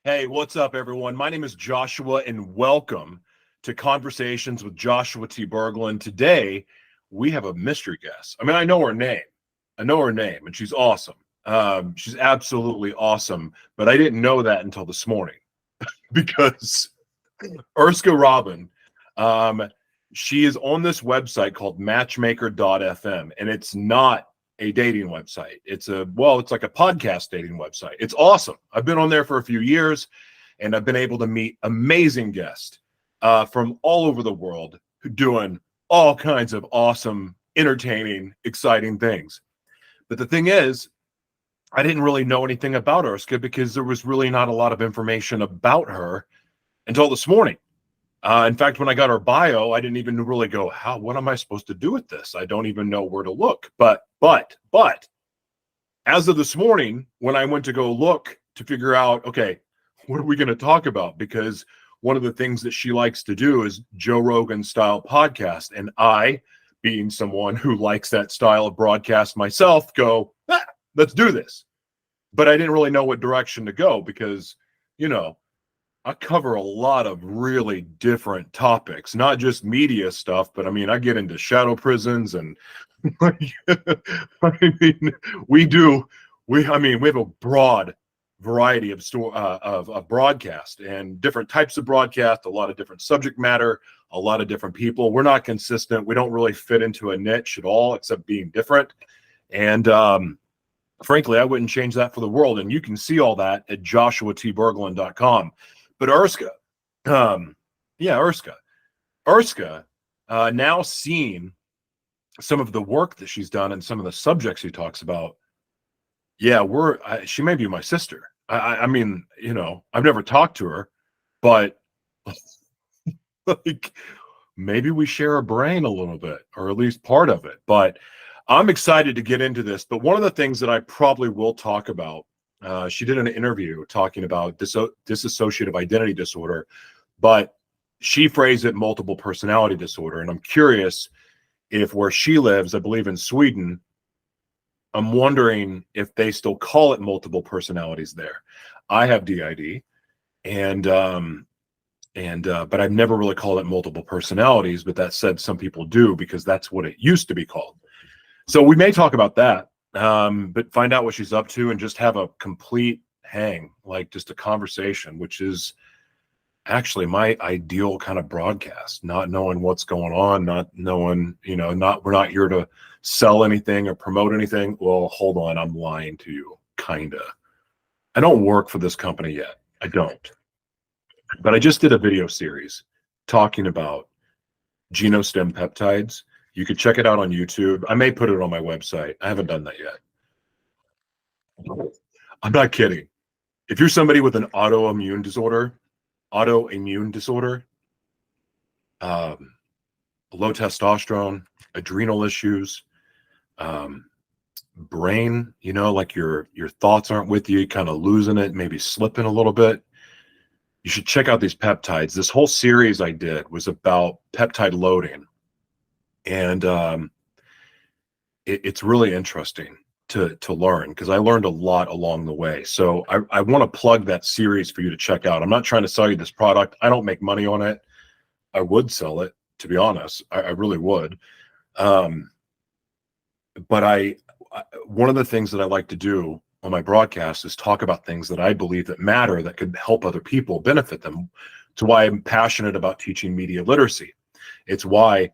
Hey, what's up, everyone? My name is Joshua, and welcome to Conversations with Joshua T. Berglan. Today, we have a mystery guest. I mean, I know her name. And she's awesome. She's absolutely awesome, but I didn't know that until this morning because Urska Rubin, she is on this website called matchmaker.fm, and it's not a dating website. It's like a podcast dating website. It's awesome. I've been on there for a few years, and I've been able to meet amazing guests from all over the world who doing all kinds of awesome, entertaining, exciting things. But the thing is, I didn't really know anything about Urska because there was really not a lot of information about her until this morning. In fact, when I got her bio, I didn't even really go, what am I supposed to do with this? I don't even know where to look. But as of this morning, when I went to go look to figure out, okay, what are we going to talk about? Because one of the things that she likes to do is Joe Rogan-style podcast. And I, being someone who likes that style of broadcast myself, go, let's do this. But I didn't really know what direction to go because, I cover a lot of really different topics, not just media stuff, but I mean, I get into shadow prisons and we have a broad variety of broadcast and different types of broadcast, a lot of different subject matter, a lot of different people. We're not consistent. We don't really fit into a niche at all, except being different. And frankly, I wouldn't change that for the world. And you can see all that at joshuatberglan.com. But Urska, now seeing some of the work that she's done and some of the subjects she talks about, she may be my sister. I mean, I've never talked to her, but like maybe we share a brain a little bit, or at least part of it. But I'm excited to get into this. But one of the things that I probably will talk about, she did an interview talking about dissociative identity disorder, but she phrased it multiple personality disorder. And I'm curious if where she lives, I believe in Sweden, I'm wondering if they still call it multiple personalities there. I have DID, but I've never really called it multiple personalities. But that said, some people do because that's what it used to be called. So we may talk about that. But find out what she's up to and just have a complete hang, like just a conversation, which is actually my ideal kind of broadcast, not knowing what's going on, not knowing, we're not here to sell anything or promote anything. Well, hold on. I'm lying to you. Kinda. I don't work for this company yet. I don't, but I just did a video series talking about genostem peptides. You could check it out on YouTube. I may put it on my website. I haven't done that yet. I'm not kidding. If you're somebody with an autoimmune disorder, low testosterone, adrenal issues, brain, like your thoughts aren't with you, kind of losing it, maybe slipping a little bit, you should check out these peptides. This whole series I did was about peptide loading. And it's really interesting to learn because I learned a lot along the way. So I want to plug that series for you to check out. I'm not trying to sell you this product. I don't make money on it. I would sell it, to be honest. I really would. But one of the things that I like to do on my broadcast is talk about things that I believe that matter, that could help other people, benefit them. It's why I'm passionate about teaching media literacy. It's why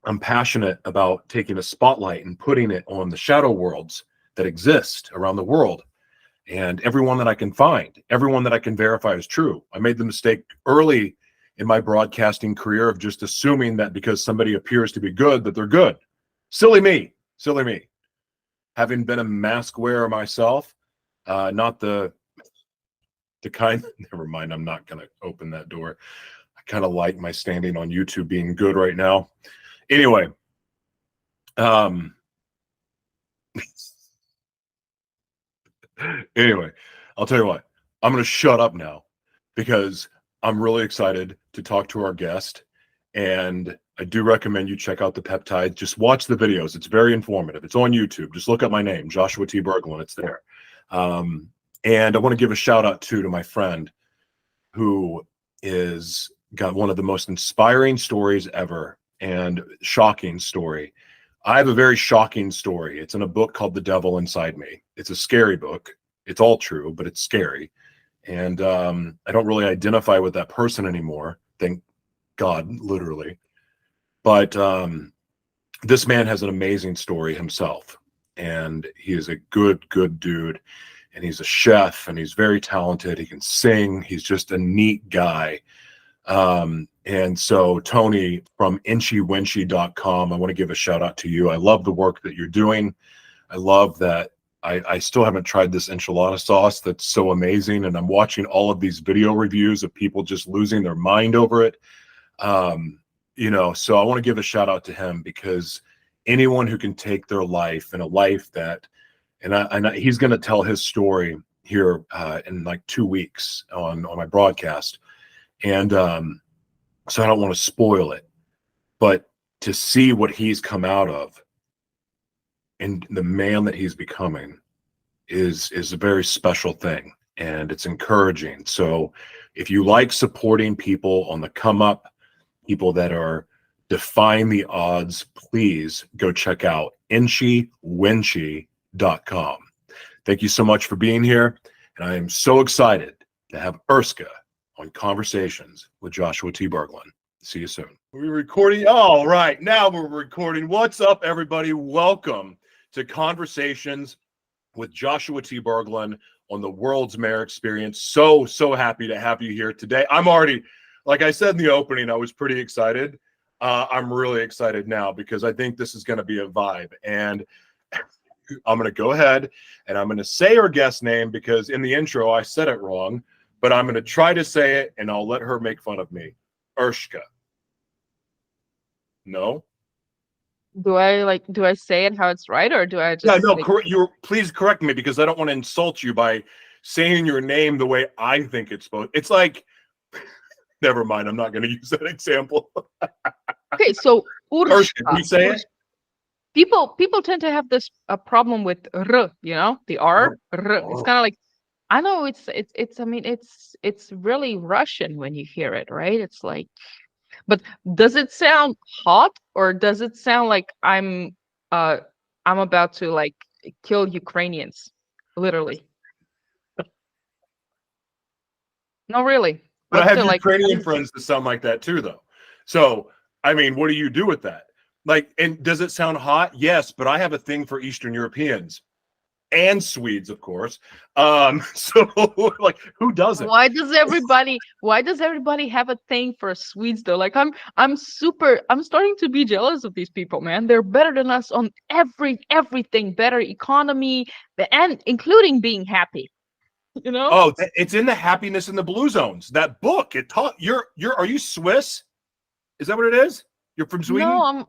I'm passionate about taking a spotlight and putting it on the shadow worlds that exist around the world. And everyone that I can find, everyone that I can verify is true. I made the mistake early in my broadcasting career of just assuming that because somebody appears to be good, that they're good. Silly me. Having been a mask wearer myself, not the kind, never mind, I'm not going to open that door. I kind of like my standing on YouTube being good right now. Anyway, I'll tell you what, I'm going to shut up now because I'm really excited to talk to our guest. And I do recommend you check out the peptides. Just watch the videos. It's very informative. It's on YouTube. Just look up my name, Joshua T. Berglan. It's there. And I want to give a shout out to my friend who is got one of the most inspiring stories ever and shocking story. I have a very shocking story. It's in a book called The Devil Inside Me. It's a scary book. It's all true, but it's scary. And I don't really identify with that person anymore. Thank God, literally. But this man has an amazing story himself. And he is a good dude. And he's a chef and he's very talented. He can sing. He's just a neat guy. And so Tony from inchywinchie.com, I want to give a shout out to you. I love the work that you're doing. I love that I still haven't tried this enchilada sauce that's so amazing. And I'm watching all of these video reviews of people just losing their mind over it. You know, so I want to give a shout out to him because anyone who can take their life and a life that, and he's going to tell his story here in like 2 weeks on my broadcast. And so I don't want to spoil it, but to see what he's come out of and the man that he's becoming is a very special thing, and it's encouraging. So if you like supporting people on the come up, people that are defying the odds, please go check out inchywinchie.com. Thank you so much for being here, and I am so excited to have Urska on Conversations with Joshua T. Berglan. See you soon. We're recording. All right, now we're recording. What's up, everybody? Welcome to Conversations with Joshua T. Berglan on the World's Mayor Experience. So happy to have you here today. I'm already, like I said in the opening, I was pretty excited. I'm really excited now because I think this is going to be a vibe. And I'm going to go ahead and I'm going to say her guest name because in the intro I said it wrong, but I'm going to try to say it and I'll let her make fun of me. Urska. No? Do I say it how it's right, or do I just? Yeah, no, please correct me because I don't want to insult you by saying your name the way I think it's supposed. It's like, never mind, I'm not going to use that example. Okay, so Urska, can you say it? People tend to have this problem with r, you know, the r. It's kind of like, I know it's I mean it's really Russian when you hear it, right? It's like, but does it sound hot, or does it sound like I'm about to like kill Ukrainians, literally? No, really. But I What's have the like? Ukrainian friends that sound like that too, though. So, I mean, what do you do with that? Like, and does it sound hot? Yes, but I have a thing for Eastern Europeans and Swedes, of course. So like, who doesn't? Why does everybody have a thing for Swedes though? Like I'm starting to be jealous of these people, man. They're better than us on everything, better economy, and including being happy. You know? Oh, it's in the Happiness in the Blue Zones. That book. It taught are you Swiss? Is that what it is? You're from Sweden?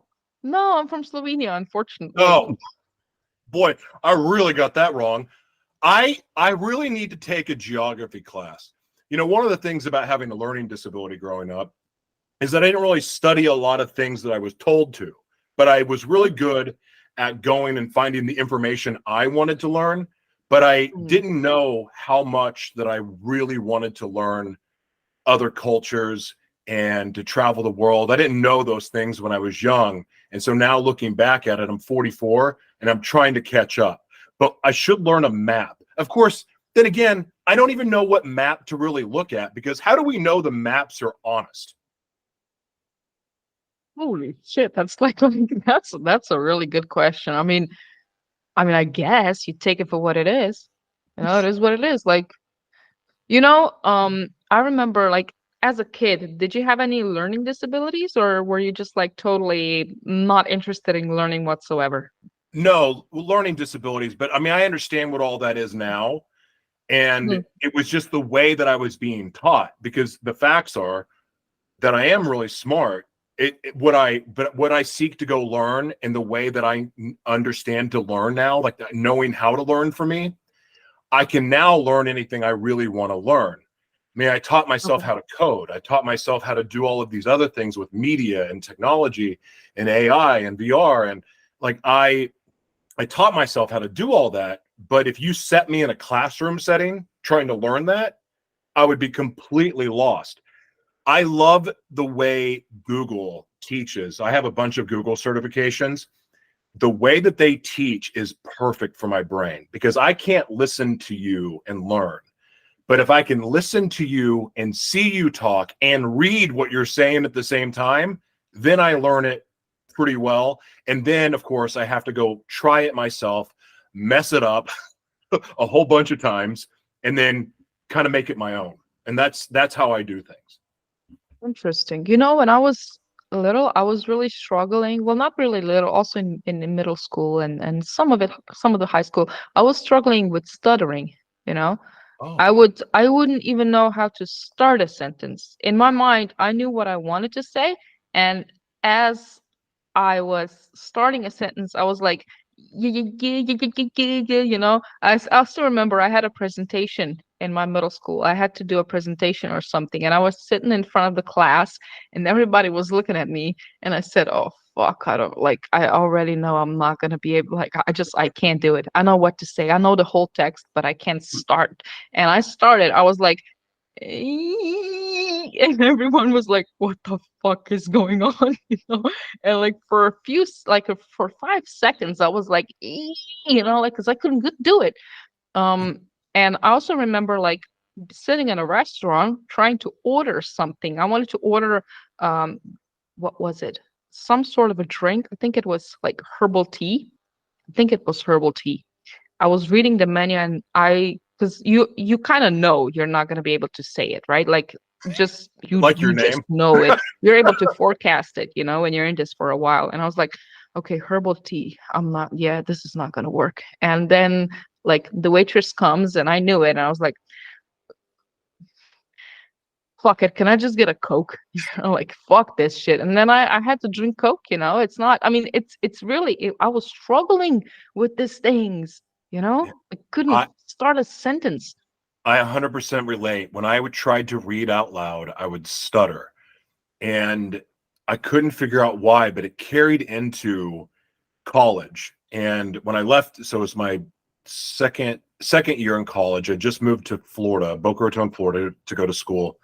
No, I'm from Slovenia, unfortunately. Oh boy, I really got that wrong. I really need to take a geography class. You know, one of the things about having a learning disability growing up is that I didn't really study a lot of things that I was told to, but I was really good at going and finding the information I wanted to learn, but I didn't know how much that I really wanted to learn other cultures and to travel the world. I didn't know those things when I was young. And so now looking back at it, I'm 44 and I'm trying to catch up. But I should learn a map. Of course, then again, I don't even know what map to really look at because how do we know the maps are honest? Holy shit, that's that's a really good question. I mean, I guess you take it for what it is. You know, it is what it is. Like, you know, I remember like as a kid, did you have any learning disabilities, or were you just like totally not interested in learning whatsoever? No, learning disabilities, but I mean, I understand what all that is now. And it was just the way that I was being taught because the facts are that I am really smart. What I seek to go learn and the way that I understand to learn now, like knowing how to learn for me, I can now learn anything I really want to learn. I mean, I taught myself how to code. I taught myself how to do all of these other things with media and technology and AI and VR. And like, I taught myself how to do all that But if you set me in a classroom setting trying to learn that, I would be completely lost. I love the way Google teaches. I have a bunch of Google certifications. The way that they teach is perfect for my brain because I can't listen to you and learn. But if I can listen to you and see you talk and read what you're saying at the same time, then I learn it pretty well. And then, of course, I have to go try it myself, mess it up a whole bunch of times, and then kind of make it my own. And that's how I do things. Interesting. You know, when I was little, I was really struggling. Well, not really little, also in middle school and some of the high school, I was struggling with stuttering, you know. Oh, I wouldn't even know how to start a sentence. In my mind, I knew what I wanted to say, and as I was starting a sentence, I was like, yeah, yeah, yeah, yeah, yeah, yeah, yeah, you know. I still remember I had a presentation in my middle school. I had to do a presentation or something, and I was sitting in front of the class, and everybody was looking at me, and I said, "Oh fuck, I don't like. I already know I'm not gonna be able. Like, I can't do it. I know what to say. I know the whole text, but I can't start." And I started. I was like, and everyone was like, what the fuck is going on? You know. And like for a few for 5 seconds I was like, you know, like because I couldn't do it. um and I also remember like sitting in a restaurant trying to order something. I wanted to order, um what was it, some sort of a drink. I think it was like herbal tea. I think it was herbal tea. I was reading the menu and because you kind of know you're not going to be able to say it, right? Like just like your you just name. know it. You're able to forecast it, you know, when you're in this for a while. And I was like, okay, herbal tea. I'm not, yeah, this is not going to work. And then like the waitress comes and I knew it. And I was like, fuck it. Can I just get a Coke? You know, like fuck this shit. And then I had to drink Coke, you know. It's not, I mean, it's really, I was struggling with these things, you know. I couldn't I start a sentence. I 100% relate. When I would try to read out loud, I would stutter. And I couldn't figure out why, but it carried into college. And when I left, so it was my second year in college. I just moved to Florida, Boca Raton, Florida, to go to school.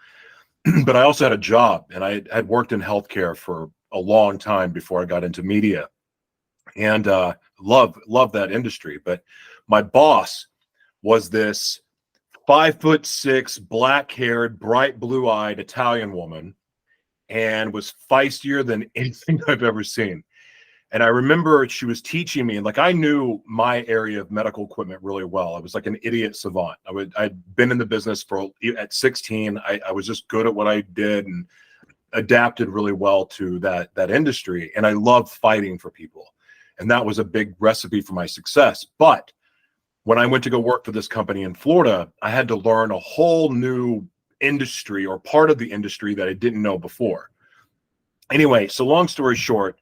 But I also had a job, and I had worked in healthcare for a long time before I got into media, and love that industry. But my boss was this 5'6", black-haired, bright blue-eyed Italian woman, and was feistier than anything I've ever seen. And I remember she was teaching me, and like I knew my area of medical equipment really well. I was like an idiot savant. I'd been in the business at 16. I was just good at what I did and adapted really well to that industry. And I loved fighting for people. And that was a big recipe for my success. But when I went to go work for this company in Florida, I had to learn a whole new industry or part of the industry that I didn't know before. Anyway, so long story short,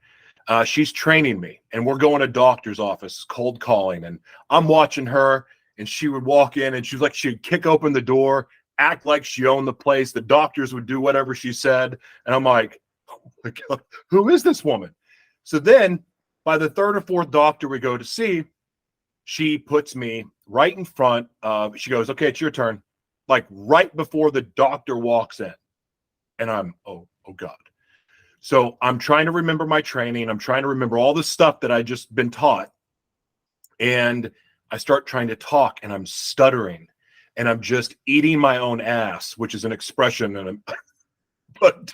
she's training me, and we're going to doctor's office, cold calling, and I'm watching her, and she would walk in, and she'd kick open the door, act like she owned the place. The doctors would do whatever she said, and I'm like, oh my God, who is this woman? So then, by the third or fourth doctor we go to see, she puts me right in front of. She goes, "Okay, it's your turn," like right before the doctor walks in, and I'm oh God. So I'm trying to remember my training. I'm trying to remember all the stuff that I just been taught. And I start trying to talk and I'm stuttering and I'm just eating my own ass, which is an expression. But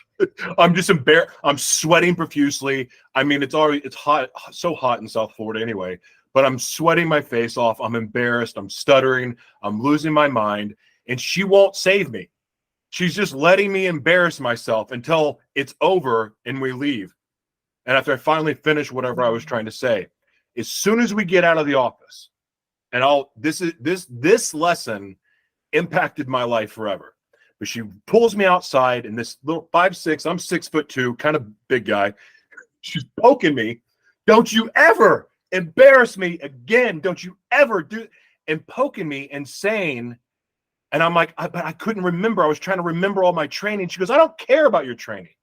I'm just embarrassed. I'm sweating profusely. I mean, it's hot, so hot in South Florida anyway, but I'm sweating my face off. I'm embarrassed. I'm stuttering. I'm losing my mind. And she won't save me. She's just letting me embarrass myself until it's over and we leave. And after I finally finish whatever I was trying to say, as soon as we get out of the office, and this lesson impacted my life forever. But she pulls me outside, and this little 5'6", I'm 6'2", kind of big guy. She's poking me. "Don't you ever embarrass me again. Don't you ever do," and poking me and saying. And I'm like, but I couldn't remember. I was trying to remember all my training. She goes, "I don't care about your training.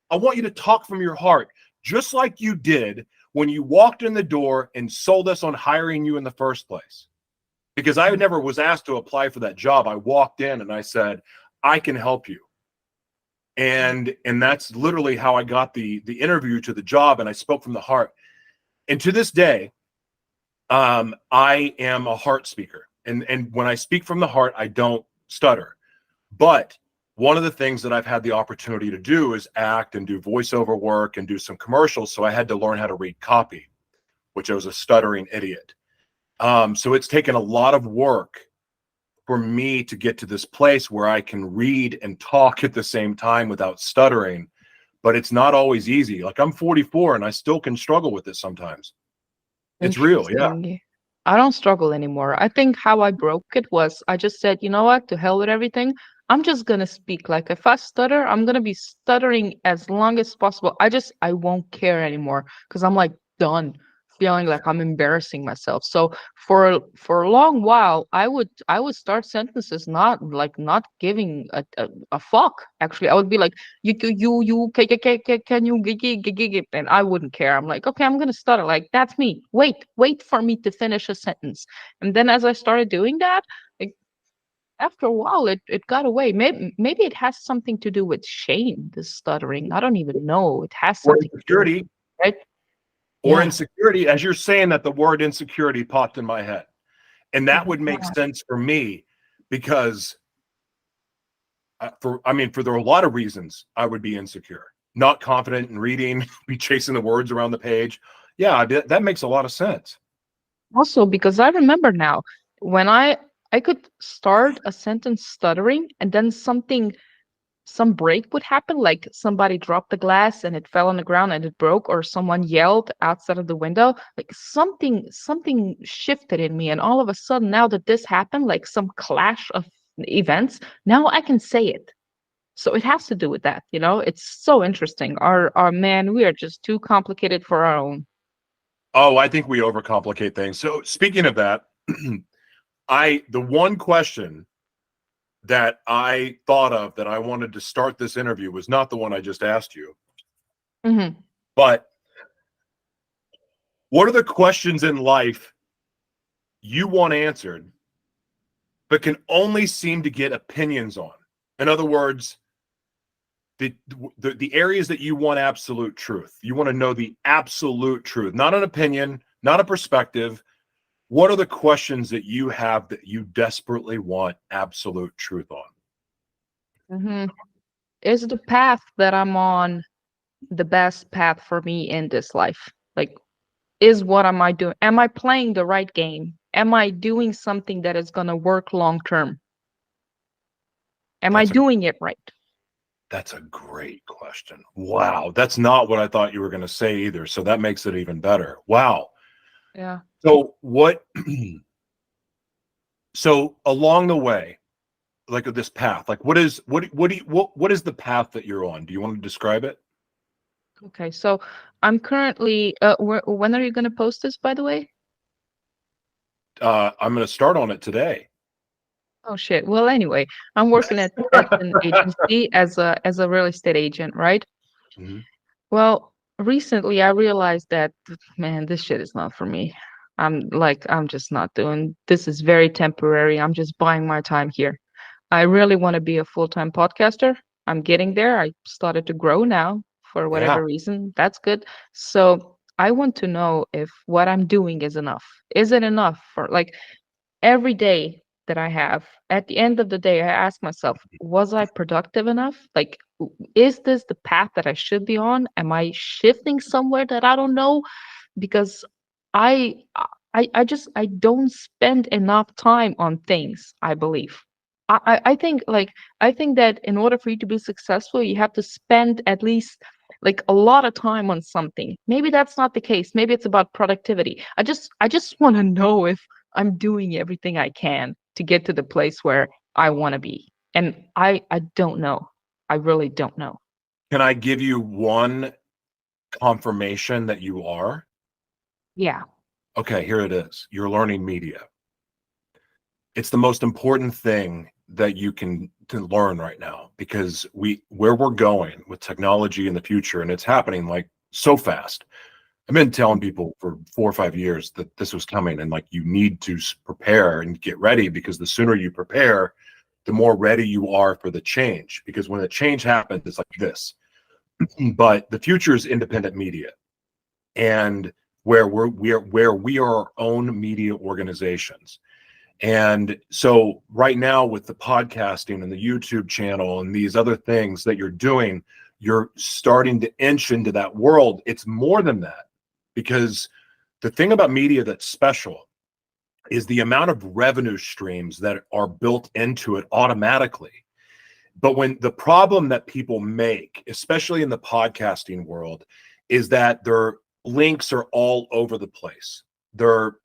I want you to talk from your heart, just like you did when you walked in the door and sold us on hiring you in the first place." because I never was asked to apply for that job. I walked in and I said, I can help you. And that's literally how I got the interview to the job. And I spoke from the heart. And to this day, I am a heart speaker. And when I speak from the heart, I don't stutter. But one of the things that I've had the opportunity to do is act and do voiceover work and do some commercials. So I had to learn how to read copy, which I was a stuttering idiot. So it's taken a lot of work for me to get to this place where I can read and talk at the same time without stuttering. But it's not always easy. Like, I'm 44 and I still can struggle with it sometimes. It's real. Yeah. Interesting. I don't struggle anymore. I think how I broke it was I just said, you know what, to hell with everything. I'm just gonna speak. Like if I stutter, I'm gonna be stuttering as long as possible. I won't care anymore because I'm like done feeling like I'm embarrassing myself. So for a long while, I would start sentences not giving a fuck. Actually, I would be like, can you gig, and I wouldn't care. I'm like, okay, I'm gonna stutter. Like that's me. Wait for me to finish a sentence. And then as I started doing that, like, after a while, it got away. Maybe it has something to do with shame, this stuttering. I don't even know. It has Or something to do with insecurity. it, right? Or Yeah. insecurity. As you're saying that, the word insecurity popped in my head. And that would make Yeah. sense for me because for there are a lot of reasons I would be insecure, not confident in reading, be chasing the words around the page. Yeah, that makes a lot of sense. Also, because I remember now when I could start a sentence stuttering and then some break would happen, like somebody dropped the glass and it fell on the ground and it broke, or someone yelled outside of the window. Like something shifted in me, and all of a sudden, now that this happened, like some clash of events, now I can say it. So it has to do with that, you know? It's so interesting. Our man, we are just too complicated for our own. Oh, I think we overcomplicate things. So speaking of that, the one question that I thought of that I wanted to start this interview was not the one I just asked you, Hmm. but what are the questions in life you want answered, but can only seem to get opinions on? In other words, the areas that you want absolute truth. You want to know the absolute truth, not an opinion, not a perspective. What are the questions that you have that you desperately want absolute truth on? Hmm. Is the path that I'm on the best path for me in this life? Like, what am I doing? Am I playing the right game? Am I doing something that is going to work long term? Am I That's a doing it right? that's a great question. Wow, that's not what I thought you were going to say either. So that makes it even better. Wow. Yeah. So what? So along the way, like this path, like what is what is the path that you're on? Do you want to describe it? Okay. So I'm currently, when are you going to post this, by the way? I'm going to start on it today. Oh shit. Well, anyway, I'm working at an agency as a real estate agent, right? Mhm. Well, recently I realized that, man, this shit is not for me. I'm just not doing this. Is very temporary. I'm just buying my time here. I really want to be a full-time podcaster. I'm getting there. I started to grow now for Yeah. whatever reason. That's good. So I want to know if what I'm doing is enough. Is it enough for like every day that I have, at the end of the day, I ask myself, was I productive enough? Like, is this the path that I should be on? Am I shifting somewhere that I don't know? Because I I don't spend enough time on things, I believe. I think I think that in order for you to be successful, you have to spend at least like a lot of time on something. Maybe that's not the case. Maybe it's about productivity. I just want to know if I'm doing everything I can to get to the place where I want to be. And I don't know. I really don't know. Can I give you one confirmation that you are? Yeah. Okay, here it is. You're learning media. It's the most important thing that you can to learn right now because where we're going with technology in the future, and it's happening like so fast. I've been telling people for 4 or 5 years that this was coming, and like, you need to prepare and get ready, because the sooner you prepare, the more ready you are for the change. Because when the change happens, it's like this. But the future is independent media, and where we are our own media organizations. And so right now, with the podcasting and the YouTube channel and these other things that you're doing, you're starting to inch into that world. It's more than that, because the thing about media that's special is the amount of revenue streams that are built into it automatically. But when the problem that people make, especially in the podcasting world, is that their links are all over the place. They're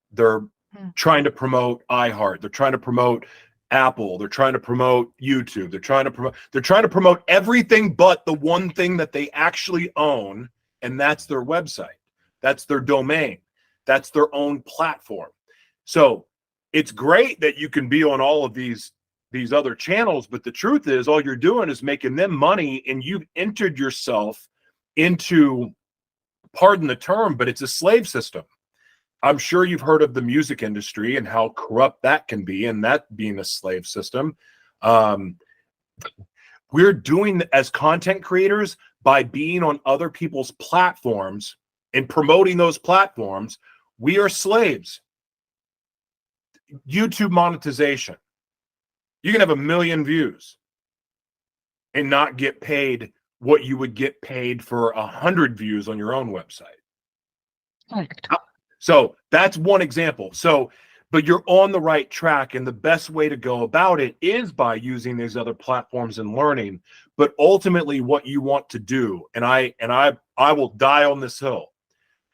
trying to promote iHeart, they're trying to promote Apple, they're trying to promote YouTube, they're trying to promote everything but the one thing that they actually own, and that's their website. That's their domain. That's their own platform. So it's great that you can be on all of these other channels, but the truth is, all you're doing is making them money, and you've entered yourself into, pardon the term, but it's a slave system. I'm sure you've heard of the music industry and how corrupt that can be, and that being a slave system. We're doing, as content creators, by being on other people's platforms and promoting those platforms, we are slaves. YouTube monetization. You can have 1 million views and not get paid what you would get paid for 100 views on your own website. Correct. So that's one example. So, but you're on the right track, and the best way to go about it is by using these other platforms and learning. But ultimately, what you want to do, and I will die on this hill,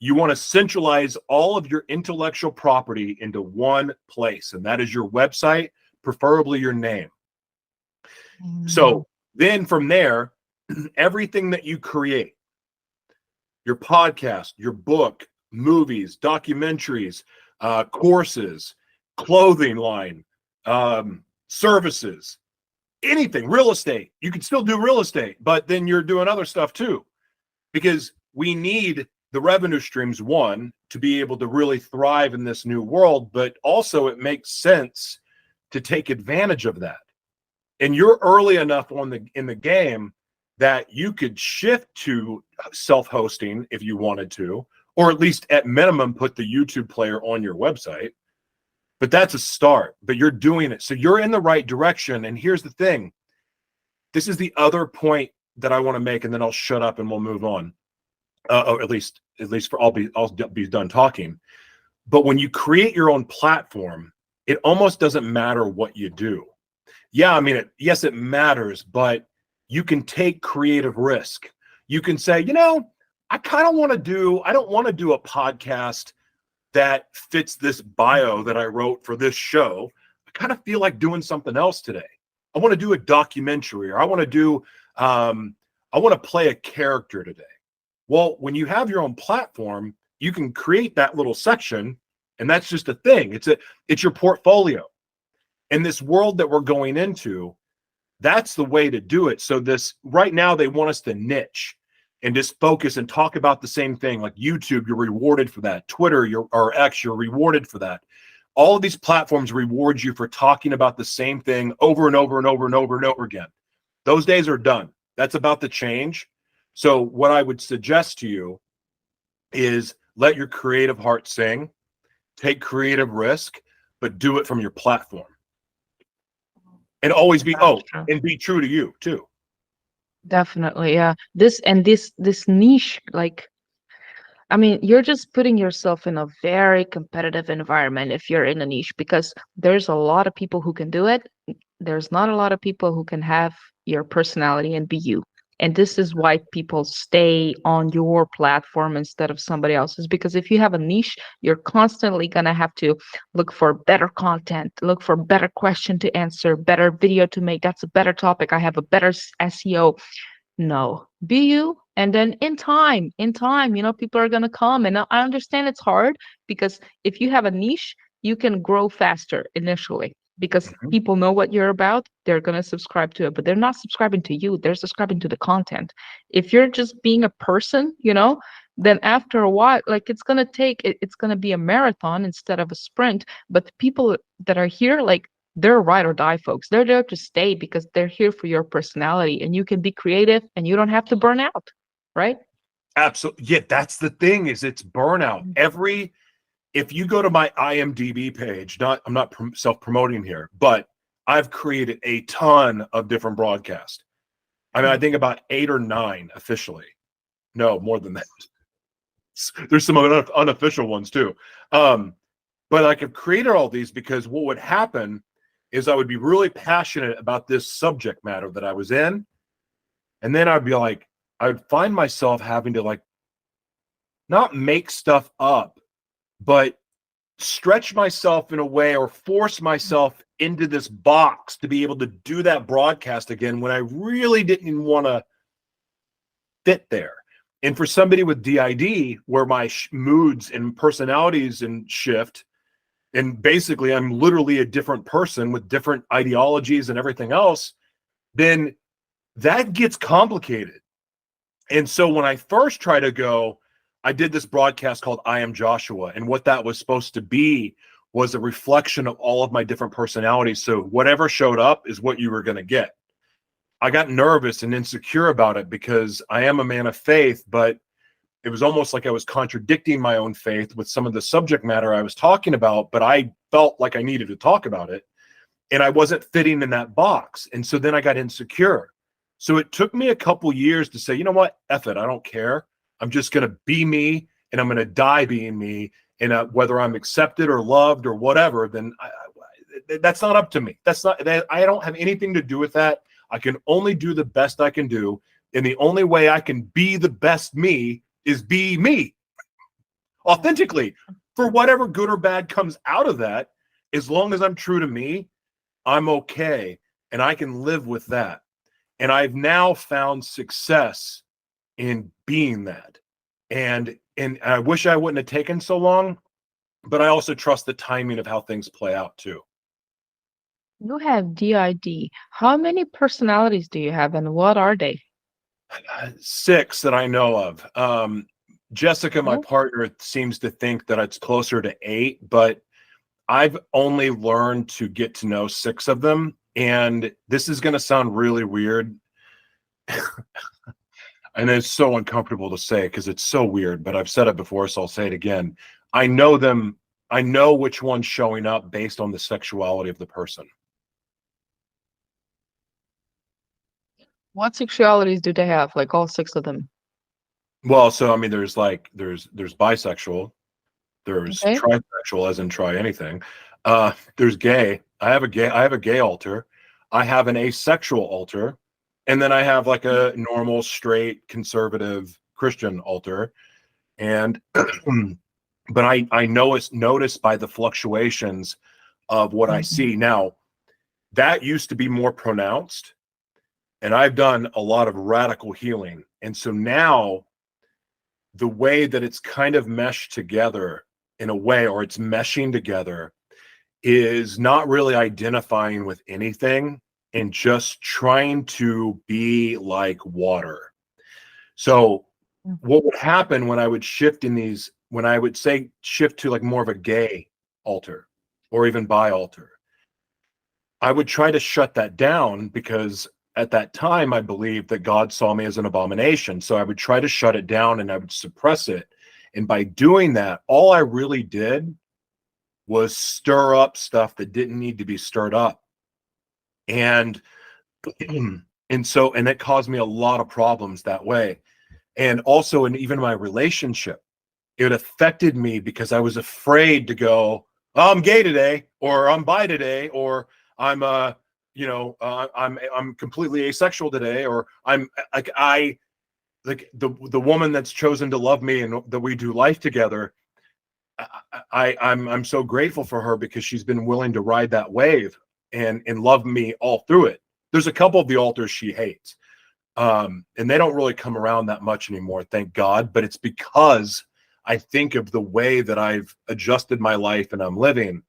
you want to centralize all of your intellectual property into one place, and that is your website, preferably your name. So then from there, everything that you create, your podcast, your book, movies, documentaries, courses, clothing line, services, anything, real estate. You can still do real estate, but then you're doing other stuff too, because we need the revenue streams, one, to be able to really thrive in this new world, but also it makes sense to take advantage of that. And you're early enough in the game that you could shift to self-hosting if you wanted to, or at least at minimum put the YouTube player on your website. But that's a start, but you're doing it. So you're in the right direction. And here's the thing. This is the other point that I want to make, and then I'll shut up and we'll move on. Or at least I'll be done talking. But when you create your own platform, it almost doesn't matter what you do. Yeah, I mean, yes, it matters, but you can take creative risk. You can say, I don't want to do a podcast that fits this bio that I wrote for this show. I kind of feel like doing something else today. I want to do a documentary, or I want to play a character today. Well, when you have your own platform, you can create that little section, and that's just a thing. It's your portfolio. In this world that we're going into, that's the way to do it. So right now they want us to niche and just focus and talk about the same thing. Like YouTube, you're rewarded for that. Twitter, or X, you're rewarded for that. All of these platforms reward you for talking about the same thing over and over and over and over and over again. Those days are done. That's about to change. So what I would suggest to you is let your creative heart sing, take creative risk, but do it from your platform. And always be be true to you too. Definitely, yeah. This niche, like, I mean, you're just putting yourself in a very competitive environment if you're in a niche, because there's a lot of people who can do it. There's not a lot of people who can have your personality and be you. And this is why people stay on your platform instead of somebody else's, because if you have a niche, you're constantly going to have to look for better content, look for better question to answer, better video to make. That's a better topic. I have a better SEO. No, be you. And then in time, people are going to come. And I understand it's hard, because if you have a niche, you can grow faster initially, because people know what you're about. They're going to subscribe to it, but they're not subscribing to you. They're subscribing to the content. If you're just being a person, then after a while, like it's gonna it's gonna be a marathon instead of a sprint. But the people that are here, like they're ride or die folks. They're there to stay because they're here for your personality, and you can be creative and you don't have to burn out, right? Absolutely. Yeah, that's the thing, is it's burnout. If you go to my IMDb page, I'm not self-promoting here, but I've created a ton of different broadcasts. I mean, I think about 8 or 9 officially. No, more than that. There's some unofficial ones too. But like, I've created all these because what would happen is I would be really passionate about this subject matter that I was in. And then I'd be like, I would find myself having to, like, not make stuff up, but stretch myself in a way or force myself into this box to be able to do that broadcast again when I really didn't want to fit there. And for somebody with DID, where my moods and personalities and shift, and basically I'm literally a different person with different ideologies and everything else, then that gets complicated. And so when I first try to go, I did this broadcast called I Am Joshua. And what that was supposed to be was a reflection of all of my different personalities. So whatever showed up is what you were going to get. I got nervous and insecure about it because I am a man of faith, but it was almost like I was contradicting my own faith with some of the subject matter I was talking about, but I felt like I needed to talk about it. And I wasn't fitting in that box. And so then I got insecure. So it took me a couple years to say, you know what, F it, I don't care. I'm just going to be me, and I'm going to die being me. And whether I'm accepted or loved or whatever, then that's not up to me. I don't have anything to do with that. I can only do the best I can do. And the only way I can be the best me is be me authentically. For whatever good or bad comes out of that, as long as I'm true to me, I'm okay. And I can live with that. And I've now found success in being that. And I wish I wouldn't have taken so long, but I also trust the timing of how things play out too. You have DID. How many personalities do you have, and what are they? 6 that I know of. Jessica, my Oh, partner, seems to think that it's closer to 8, but I've only learned to get to know 6 of them. And this is going to sound really weird. And it's so uncomfortable to say because it's so weird, but I've said it before, so I'll say it again. I know them. I know which one's showing up based on the sexuality of the person. what sexualities do they have? Like all 6 of them? Well, so I mean, there's bisexual, there's Okay. trisexual, as in try anything. There's gay. I have a gay alter. I have an asexual alter, and then I have like a normal, straight, conservative Christian alter. And but I know it's noticed by the fluctuations of what I see. Now, that used to be more pronounced, and I've done a lot of radical healing. And so now the way that it's kind of meshed together in a way, or it's meshing together, is not really identifying with anything and just trying to be like water. So what would happen when I would shift in these, when I would say shift to like more of a gay altar or even bi altar, I would try to shut that down because at that time I believed that God saw me as an abomination. So I would try to shut it down and I would suppress it. And by doing that, all I really did was stir up stuff that didn't need to be stirred up. And and it caused me a lot of problems that way. And also in even my relationship, it affected me because I was afraid to go, oh, I'm gay today, or I'm bi today, or I'm I'm completely asexual today, or I'm like the woman that's chosen to love me and that we do life together. I'm so grateful for her because she's been willing to ride that wave and love me all through it. There's a couple of the alters she hates, and they don't really come around that much anymore, thank God. But it's because I think of the way that I've adjusted my life and I'm living.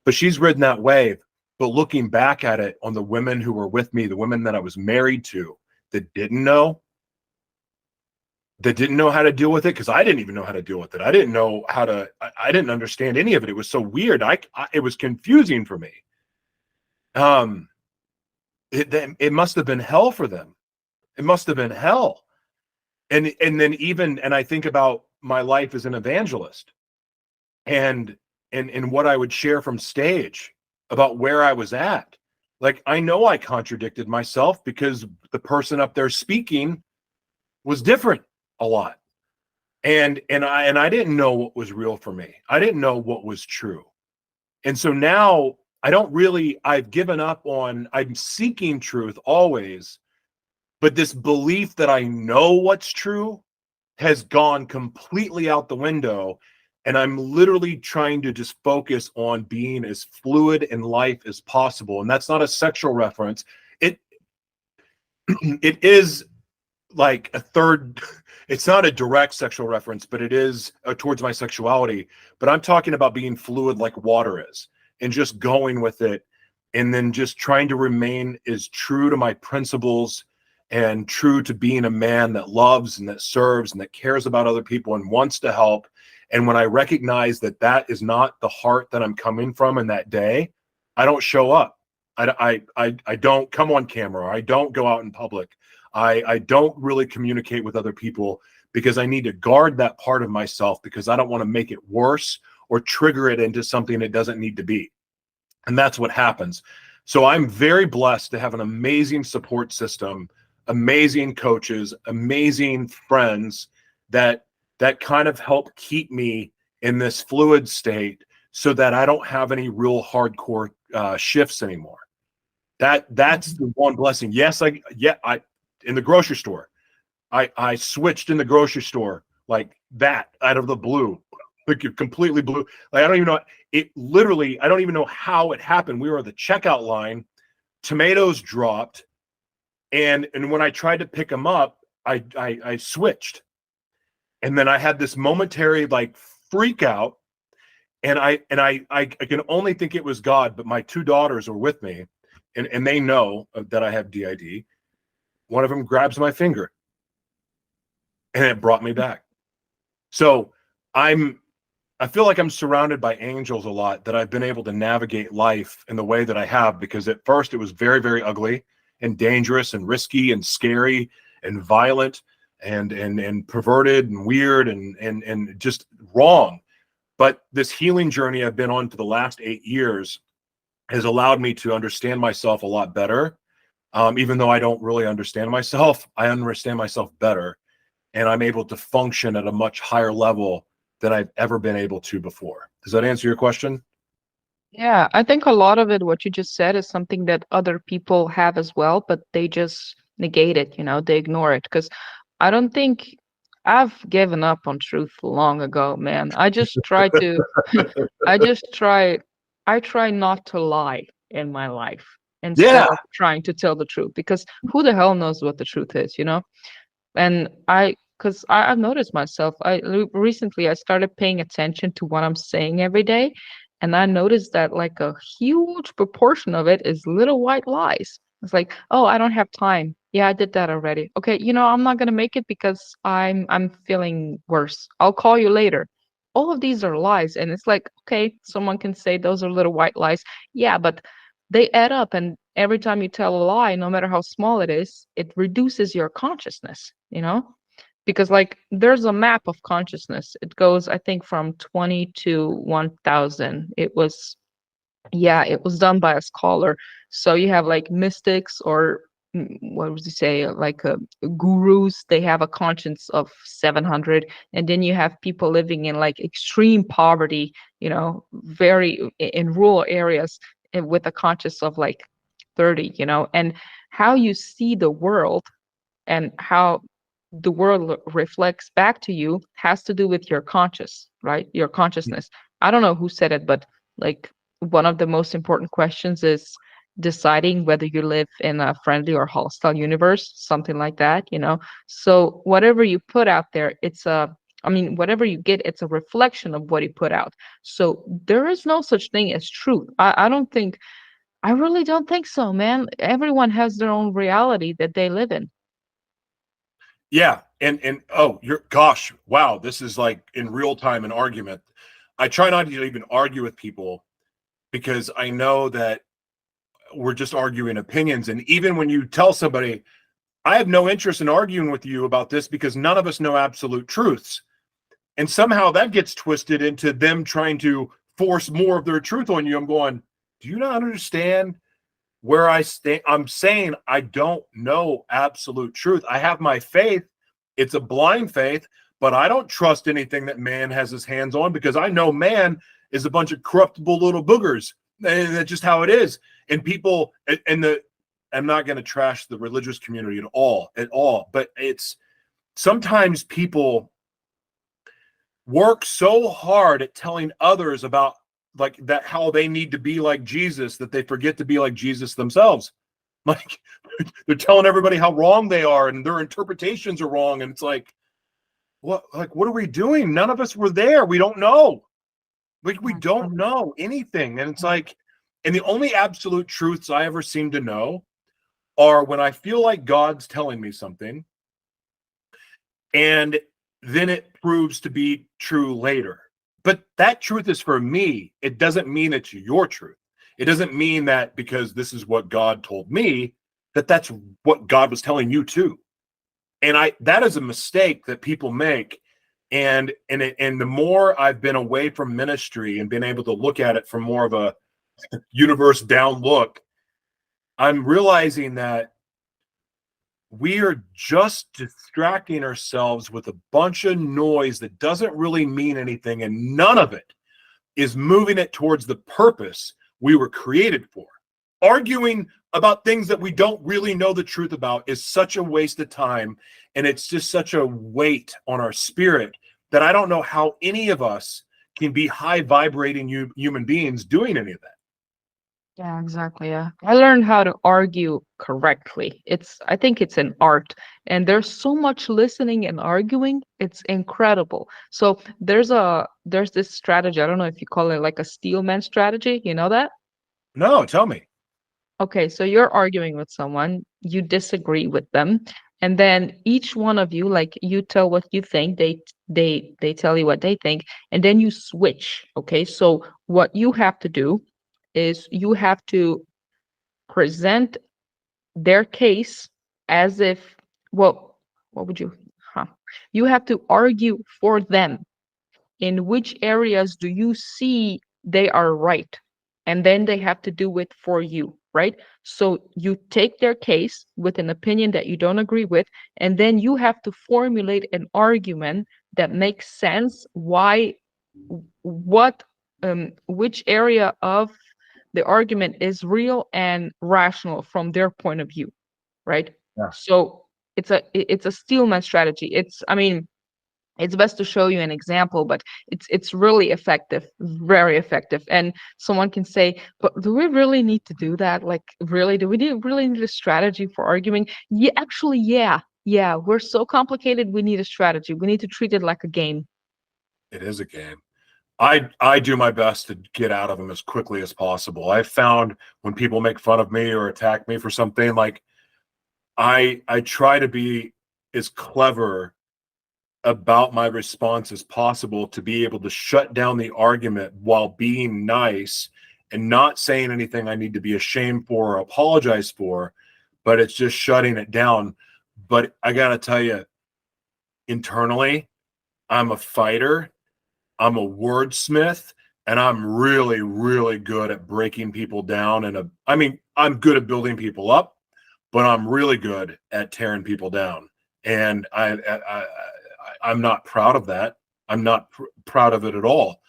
But she's ridden that wave. But looking back at it, on the women who were with me, the women that I was married to that didn't know, that didn't know how to deal with it, because I didn't even know how to deal with it. I didn't know how to. I didn't understand any of it. It was so weird. It was confusing for me. Um, it must have been hell for them. It must have been hell. And then even, and I think about my life as an evangelist, and and what I would share from stage about where I was at. Like, I know I contradicted myself because the person up there speaking was different a lot. And I didn't know what was real for me. I didn't know what was true. And so now I've given up on, I'm seeking truth always, but this belief that I know what's true has gone completely out the window. And I'm literally trying to just focus on being as fluid in life as possible. And that's not a sexual reference. It it is like a third, it's not a direct sexual reference, but it is towards my sexuality. But I'm talking about being fluid like water is, and just going with it, and then just trying to remain as true to my principles and true to being a man that loves and that serves and that cares about other people and wants to help. And when I recognize that that is not the heart that I'm coming from in that day, I don't show up. I don't come on camera. I don't go out in public. I don't really communicate with other people, because I need to guard that part of myself, because I don't want to make it worse or trigger it into something it doesn't need to be. And that's what happens. So I'm very blessed to have an amazing support system, amazing coaches, amazing friends that kind of help keep me in this fluid state, so that I don't have any real hardcore shifts anymore. That's the one blessing. Yes, I in the grocery store, I switched in the grocery store like that, out of the blue, like completely blue. Like, I don't even know it. Literally, I don't even know how it happened. We were at the checkout line, tomatoes dropped, and when I tried to pick them up, I switched, and then I had this momentary like freak out, and I can only think it was God, but my two daughters are with me, and they know that I have DID. One of them grabs my finger, and it brought me back. So I feel like I'm surrounded by angels a lot, that I've been able to navigate life in the way that I have, because at first it was very, very ugly and dangerous and risky and scary and violent and perverted and weird and just wrong. But this healing journey I've been on for the last 8 years has allowed me to understand myself a lot better. Even though I don't really understand myself, I understand myself better, and I'm able to function at a much higher level than I've ever been able to before. Does that answer your question? Yeah, I think a lot of it, what you just said, is something that other people have as well, but they just negate it, they ignore it. Because I don't think I've given up on truth long ago, man. I just try to, I just try, I try not to lie in my life instead Yeah. of trying to tell the truth, because who the hell knows what the truth is? And because I've noticed myself, recently I started paying attention to what I'm saying every day, and I noticed that like a huge proportion of it is little white lies. It's like, oh, I don't have time. Yeah, I did that already. Okay, I'm not gonna make it because I'm feeling worse. I'll call you later. All of these are lies, and it's like, okay, someone can say those are little white lies. Yeah, but they add up, and every time you tell a lie, no matter how small it is, it reduces your consciousness. Because like there's a map of consciousness. It goes, I think, from 20 to 1000. It was done by a scholar. So you have like mystics, or what would you say, like gurus. They have a conscience of 700, and then you have people living in like extreme poverty, very in rural areas, with a conscience of like 30. And how you see the world and how the world reflects back to you has to do with your conscious, right? Your consciousness. I don't know who said it, but like one of the most important questions is deciding whether you live in a friendly or hostile universe, something like that. So whatever you put out there, whatever you get, it's a reflection of what you put out. So there is no such thing as truth. I really don't think so, man. Everyone has their own reality that they live in. Yeah. And oh, gosh, wow, this is like in real time an argument. I try not to even argue with people because I know that we're just arguing opinions. And even when you tell somebody, I have no interest in arguing with you about this because none of us know absolute truths. And somehow that gets twisted into them trying to force more of their truth on you. I'm going, do you not understand where I stand? I'm saying I don't know absolute truth. I have my faith. It's a blind faith, but I don't trust anything that man has his hands on because I know man is a bunch of corruptible little boogers. And that's just how it is. And people, and I'm not going to trash the religious community at all, but it's sometimes people work so hard at telling others about like that, how they need to be like Jesus, that they forget to be like Jesus themselves. Like they're telling everybody how wrong they are and their interpretations are wrong. And it's like, what are we doing? None of us were there. We don't know. Like, we don't know anything. And it's like, and the only absolute truths I ever seem to know are when I feel like God's telling me something, and then it proves to be true later. But that truth is for me. It doesn't mean it's your truth. It doesn't mean that because this is what God told me, that that's what God was telling you too. And that is a mistake that people make. And the more I've been away from ministry and been able to look at it from more of a universe down look, I'm realizing that we are just distracting ourselves with a bunch of noise that doesn't really mean anything, and none of it is moving it towards the purpose we were created for. Arguing about things that we don't really know the truth about is such a waste of time, and it's just such a weight on our spirit that I don't know how any of us can be high vibrating human beings doing any of that. Yeah, exactly. Yeah. I learned how to argue correctly. I think it's an art, and there's so much listening and arguing. It's incredible. So there's this strategy. I don't know if you call it like a steelman strategy. You know that? No, tell me. Okay, so you're arguing with someone, you disagree with them, and then each one of you, like you tell what you think, they tell you what they think, and then you switch. Okay, so what you have to do is you have to present their case as if, well, what would you, huh? You have to argue for them. In which areas do you see they are right? And then they have to do it for you, right? So you take their case with an opinion that you don't agree with, and then you have to formulate an argument that makes sense why, what, which area of the argument is real and rational from their point of view, right? Yeah. So it's a steelman strategy. I mean, it's best to show you an example, but it's really effective, very effective. And someone can say, but do we really need to do that? Like, really, do we really need a strategy for arguing? Yeah, actually, yeah, we're so complicated, we need a strategy. We need to treat it like a game. It is a game. I do my best to get out of them as quickly as possible. I've found when people make fun of me or attack me for something, like I try to be as clever about my response as possible to be able to shut down the argument while being nice and not saying anything I need to be ashamed for or apologize for, but it's just shutting it down. But I got to tell you, internally, I'm a fighter, I'm a wordsmith, and I'm really, really good at breaking people down. I mean, I'm good at building people up, but I'm really good at tearing people down. And I'm not proud of that. I'm not proud of it at all.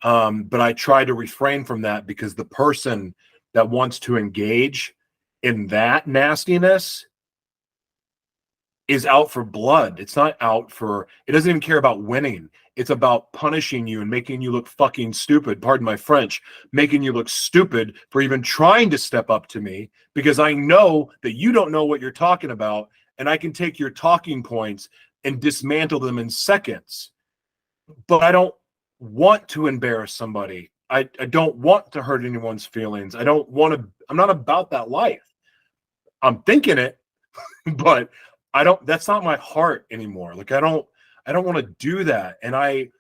But I try to refrain from that because the person that wants to engage in that nastiness is out for blood. It's not out for, it doesn't even care about winning. It's about punishing you and making you look fucking stupid. Pardon my French, making you look stupid for even trying to step up to me because I know that you don't know what you're talking about. And I can take your talking points and dismantle them in seconds. But I don't want to embarrass somebody. I don't want to hurt anyone's feelings. I don't want to, I'm not about that life. I'm thinking it, but that's not my heart anymore. Like I don't want to do that. And I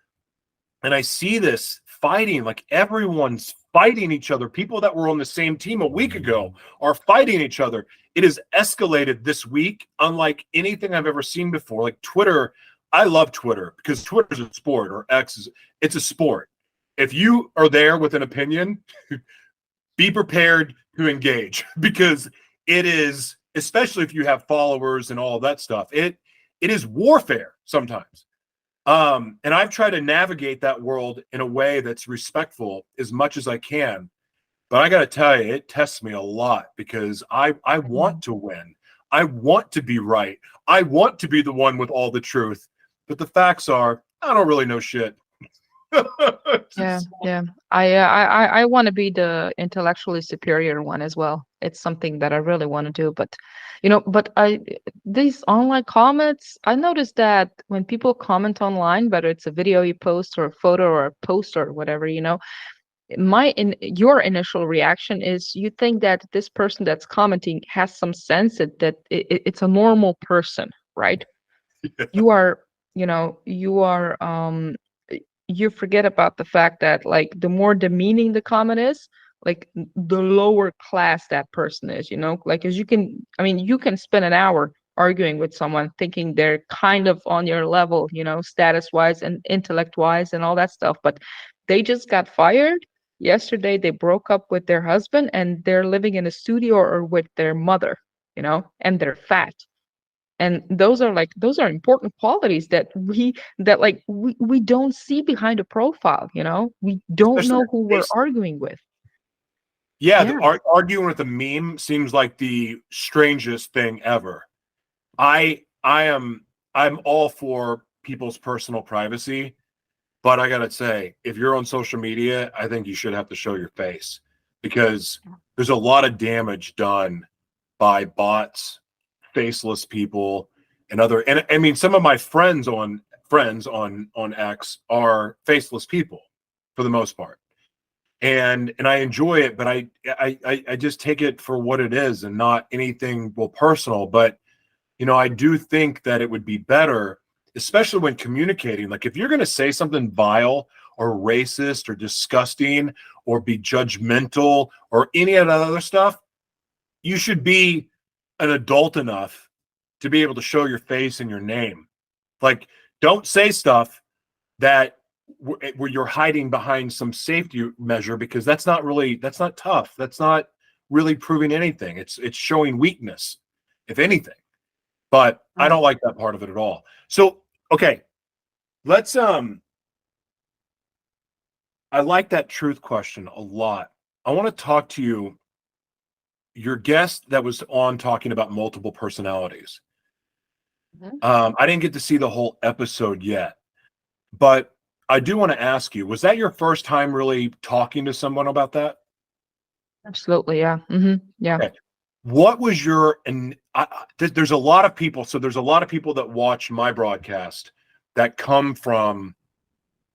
see this fighting, like everyone's fighting each other. People that were on the same team a week ago are fighting each other. It has escalated this week unlike anything I've ever seen before. Like Twitter, I love Twitter because Twitter is a sport, or it's a sport. If you are there with an opinion, be prepared to engage because it is, especially if you have followers and all of that stuff, it is warfare sometimes. And I've tried to navigate that world in a way that's respectful as much as I can. But I got to tell you, it tests me a lot because I want to win. I want to be right. I want to be the one with all the truth. But the facts are, I don't really know shit. Yeah, yeah. I want to be the intellectually superior one as well. It's something that I really want to do, but but these online comments, I noticed that when people comment online, whether it's a video you post or a photo or a post or whatever, your initial reaction is you think that this person that's commenting has some sense it's a normal person, right? You are, you forget about the fact that like the more demeaning the comment is, like the lower class that person is, like as you can spend an hour arguing with someone thinking they're kind of on your level, status wise and intellect wise and all that stuff, but they just got fired yesterday. They broke up with their husband and they're living in a studio or with their mother, and they're fat. And those are important qualities that we don't see behind a profile. We don't Especially know who we're arguing with. yeah, Yeah. arguing with a meme seems like the strangest thing ever. I'm all for people's personal privacy, but I gotta say, if you're on social media, I think you should have to show your face because there's a lot of damage done by bots, faceless people, and I mean some of my friends on X are faceless people for the most part. And I enjoy it, but I just take it for what it is and not anything personal. But I do think that it would be better, especially when communicating. Like if you're going to say something vile or racist or disgusting or be judgmental or any of that other stuff, you should be an adult enough to be able to show your face and your name. Like, don't say stuff that where you're hiding behind some safety measure because that's not tough. That's not really proving anything. It's showing weakness, if anything. But I don't like that part of it at all. So, okay, let's I like that truth question a lot. I want to talk to you, your guest that was on talking about multiple personalities. I didn't get to see the whole episode yet, but I do want to ask you, was that your first time really talking to someone about that? Absolutely. Yeah. Yeah. Okay. What was there's a lot of people. So there's a lot of people that watch my broadcast that come from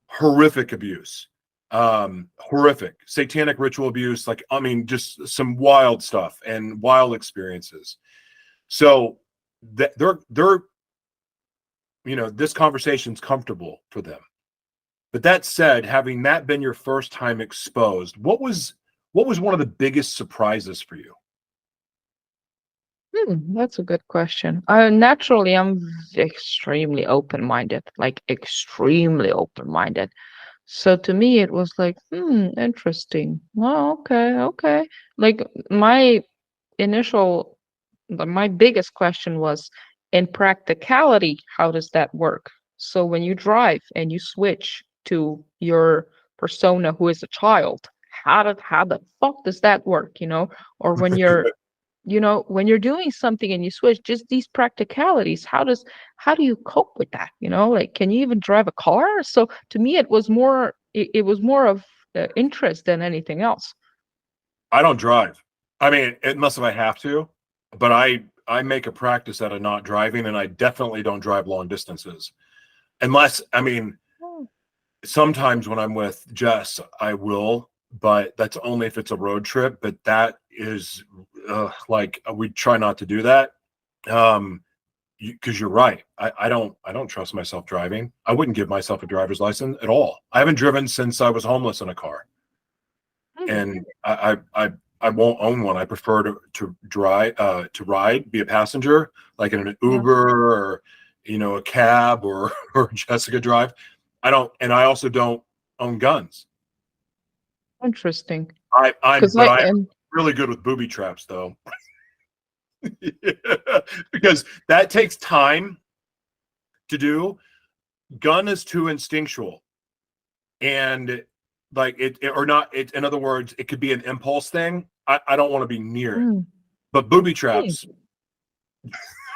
horrific abuse, horrific satanic ritual abuse. Like, I mean, just some wild stuff and wild experiences. So that they're, this conversation's comfortable for them. But that said, having that been your first time exposed, what was one of the biggest surprises for you? That's a good question. Naturally, I'm extremely open-minded, like extremely open-minded. So to me, it was like, interesting. Oh, okay, okay. Like initial, my biggest question was, in practicality, how does that work? So when you drive and you switch to your persona who is a child, how the fuck does that work? Or when you're doing something and you switch, just these practicalities, how do you cope with that? Like, can you even drive a car? So to me, it was more of interest than anything else. I don't drive. I mean, unless if I have to, but I make a practice out of not driving, and I definitely don't drive long distances. Unless, I mean, Oh. sometimes when I'm with Jess, I will, but that's only if it's a road trip. But that is like we try not to do that. because you're right. I don't trust myself driving. I wouldn't give myself a driver's license at all. I haven't driven since I was homeless in a car, and I won't own one. I prefer to drive, to ride, be a passenger, like in an Uber or a cab or or Jessica drive. I don't, and I also don't own guns. Interesting. I'm Because but I I'm am really good with booby traps though. Because that takes time to do. Gun is too instinctual, and like or not. In other words, it could be an impulse thing. I don't want to be near it. mm, But booby hmm, traps,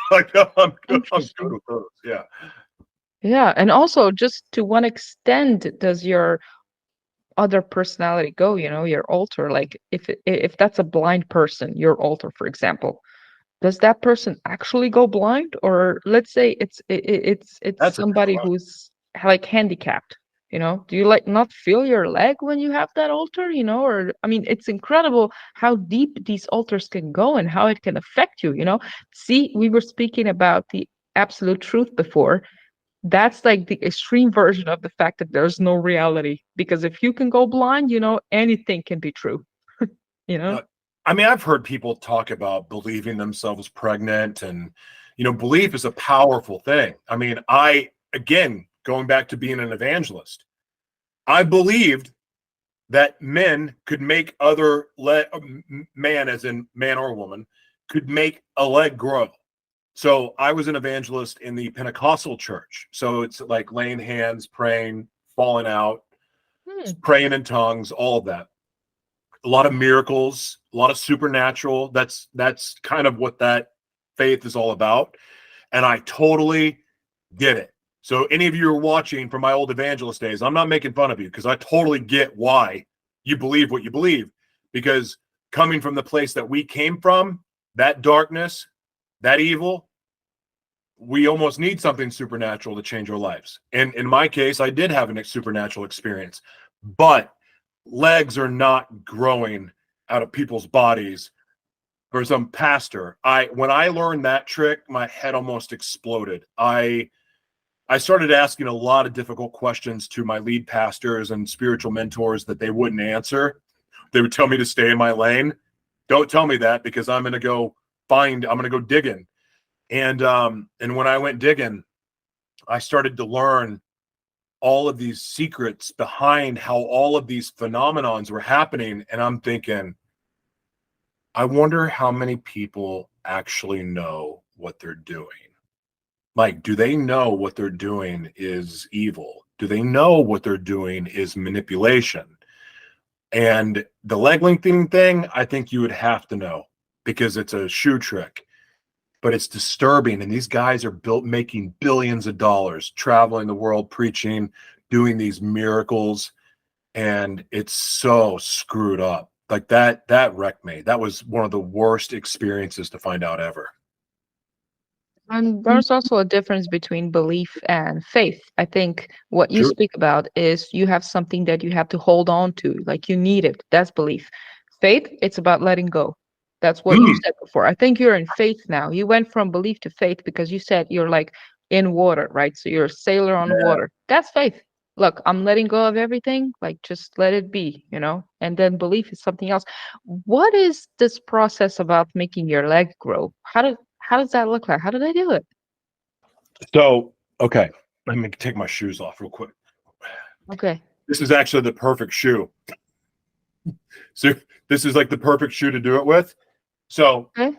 like I'm good interesting. with those. Yeah, Yeah, and also just to what extent does your other personality go, your alter, like if that's a blind person, your alter, for example, does that person actually go blind? Or let's say it's that's a good somebody question. who's like handicapped, do you like not feel your leg when you have that alter, or I mean, it's incredible how deep these alters can go and how it can affect you. See, we were speaking about the absolute truth before. That's like the extreme version of the fact that there's no reality, because if you can go blind, anything can be true. you know Uh, I mean, I've heard people talk about believing themselves pregnant, and belief is a powerful thing. I mean, again, going back to being an evangelist, I believed that men could make man, as in man or woman, could make a leg grow. So I was an evangelist in the Pentecostal church. So it's like laying hands, praying, falling out, Hmm. praying in tongues, all of that. A lot of miracles, a lot of supernatural. That's kind of what that faith is all about. And I totally get it. So any of you who are watching from my old evangelist days, I'm not making fun of you, because I totally get why you believe what you believe. Because coming from the place that we came from, that darkness, that evil, we almost need something supernatural to change our lives. And in my case, I did have a supernatural experience, but legs are not growing out of people's bodies for some pastor. When I learned that trick, my head almost exploded. I started asking a lot of difficult questions to my lead pastors and spiritual mentors that they wouldn't answer. They would tell me to stay in my lane. Don't tell me that, because I'm going to go digging. And when I went digging, I started to learn all of these secrets behind how all of these phenomenons were happening. And I'm thinking, I wonder how many people actually know what they're doing. Like, do they know what they're doing is evil? Do they know what they're doing is manipulation? And the leg lengthening thing, I think you would have to know, because it's a shoe trick, but it's disturbing. And these guys are making billions of dollars, traveling the world, preaching, doing these miracles. And it's so screwed up. Like that wrecked me. That was one of the worst experiences to find out ever. And there's also a difference between belief and faith. I think what you True. speak about is you have something that you have to hold on to, like you need it. That's belief. Faith, it's about letting go. That's what you Mm, said before. I think you're in faith now. You went from belief to faith because you said you're like in water, right? So you're a sailor on the yeah. water. That's faith. Look, I'm letting go of everything, like just let it be. And then belief is something else. What is this process about making your leg grow? How does that look like? How do they do it? So, okay, let me take my shoes off real quick. Okay. This is actually the perfect shoe. So this is like the perfect shoe to do it with. So Okay.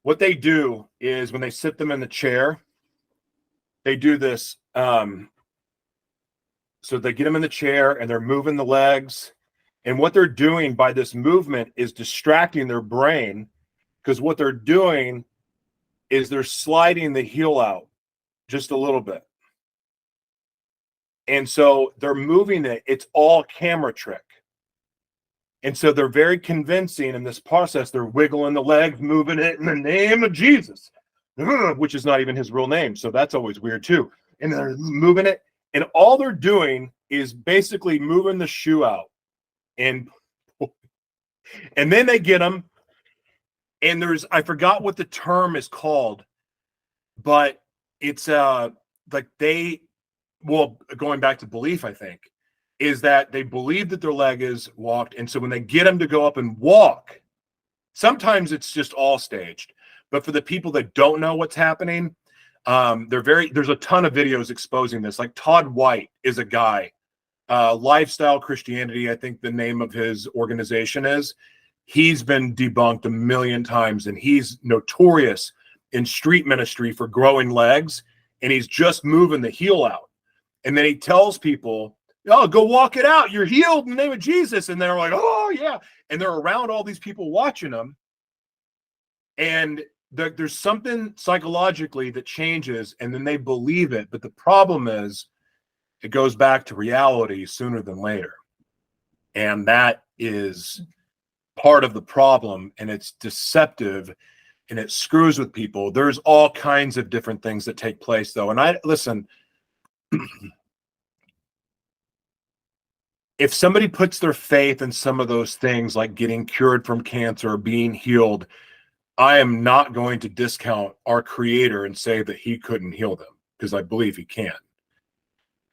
what they do is when they sit them in the chair, they do this. So they get them in the chair and they're moving the legs. And what they're doing by this movement is distracting their brain, because what they're doing is they're sliding the heel out just a little bit. And so they're moving it. It's all camera trick. And so they're very convincing in this process. They're wiggling the legs, moving it in the name of Jesus, which is not even his real name. So that's always weird too. And they're moving it. And all they're doing is basically moving the shoe out. And then they get them. And I forgot what the term is called, but it's like they, well, going back to belief, I think, is that they believe that their leg is walked. And so when they get them to go up and walk, sometimes it's just all staged. But for the people that don't know what's happening, there's a ton of videos exposing this. Like Todd White is a guy, Lifestyle Christianity, I think the name of his organization is. He's been debunked a million times, and he's notorious in street ministry for growing legs, and he's just moving the heel out. And then he tells people, oh, go walk it out. You're healed in the name of Jesus. And they're like, oh, yeah. And they're around all these people watching them. And there's something psychologically that changes, and then they believe it. But the problem is it goes back to reality sooner than later. And that is part of the problem, and it's deceptive, and it screws with people. There's all kinds of different things that take place, though. And listen, if somebody puts their faith in some of those things, like getting cured from cancer or being healed, I am not going to discount our Creator and say that he couldn't heal them, because I believe he can.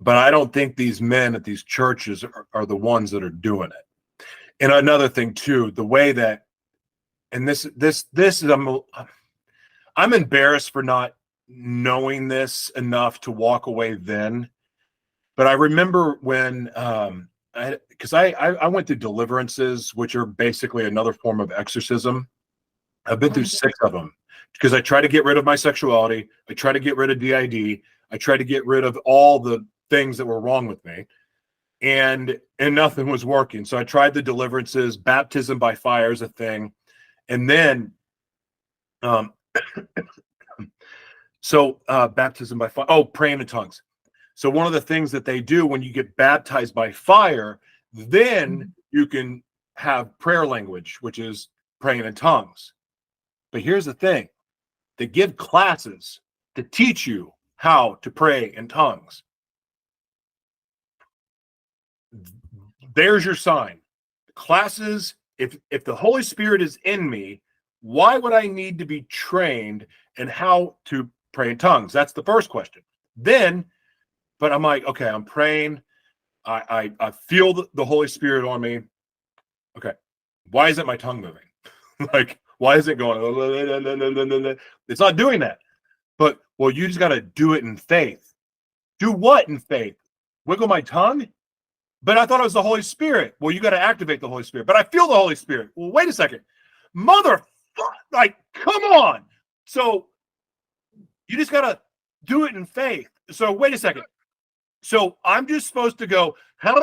But I don't think these men at these churches are the ones that are doing it. And another thing too, the way that, and this is, I'm embarrassed for not knowing this enough to walk away then. But I remember when, because I went through deliverances, which are basically another form of exorcism. I've been through 6 of them, because I try to get rid of my sexuality. I try to get rid of DID. I try to get rid of all the things that were wrong with me, and nothing was working. So I tried the deliverances. Baptism by fire is a thing. And then, baptism by fire. Oh, praying in tongues. So one of the things that they do when you get baptized by fire, then you can have prayer language, which is praying in tongues. But here's the thing. They give classes to teach you how to pray in tongues. There's your sign. Classes, if the Holy Spirit is in me, why would I need to be trained in how to pray in tongues? That's the first question. Then, but I'm like, okay, I'm praying. I feel the Holy Spirit on me. Okay, why isn't my tongue moving? Like, why is it going? It's not doing that. But, well, you just got to do it in faith. Do what in faith? Wiggle my tongue? But I thought it was the Holy Spirit. Well, you got to activate the Holy Spirit. But I feel the Holy Spirit. Well, wait a second. Like, come on. So you just got to do it in faith. So wait a second. So I'm just supposed to go, what?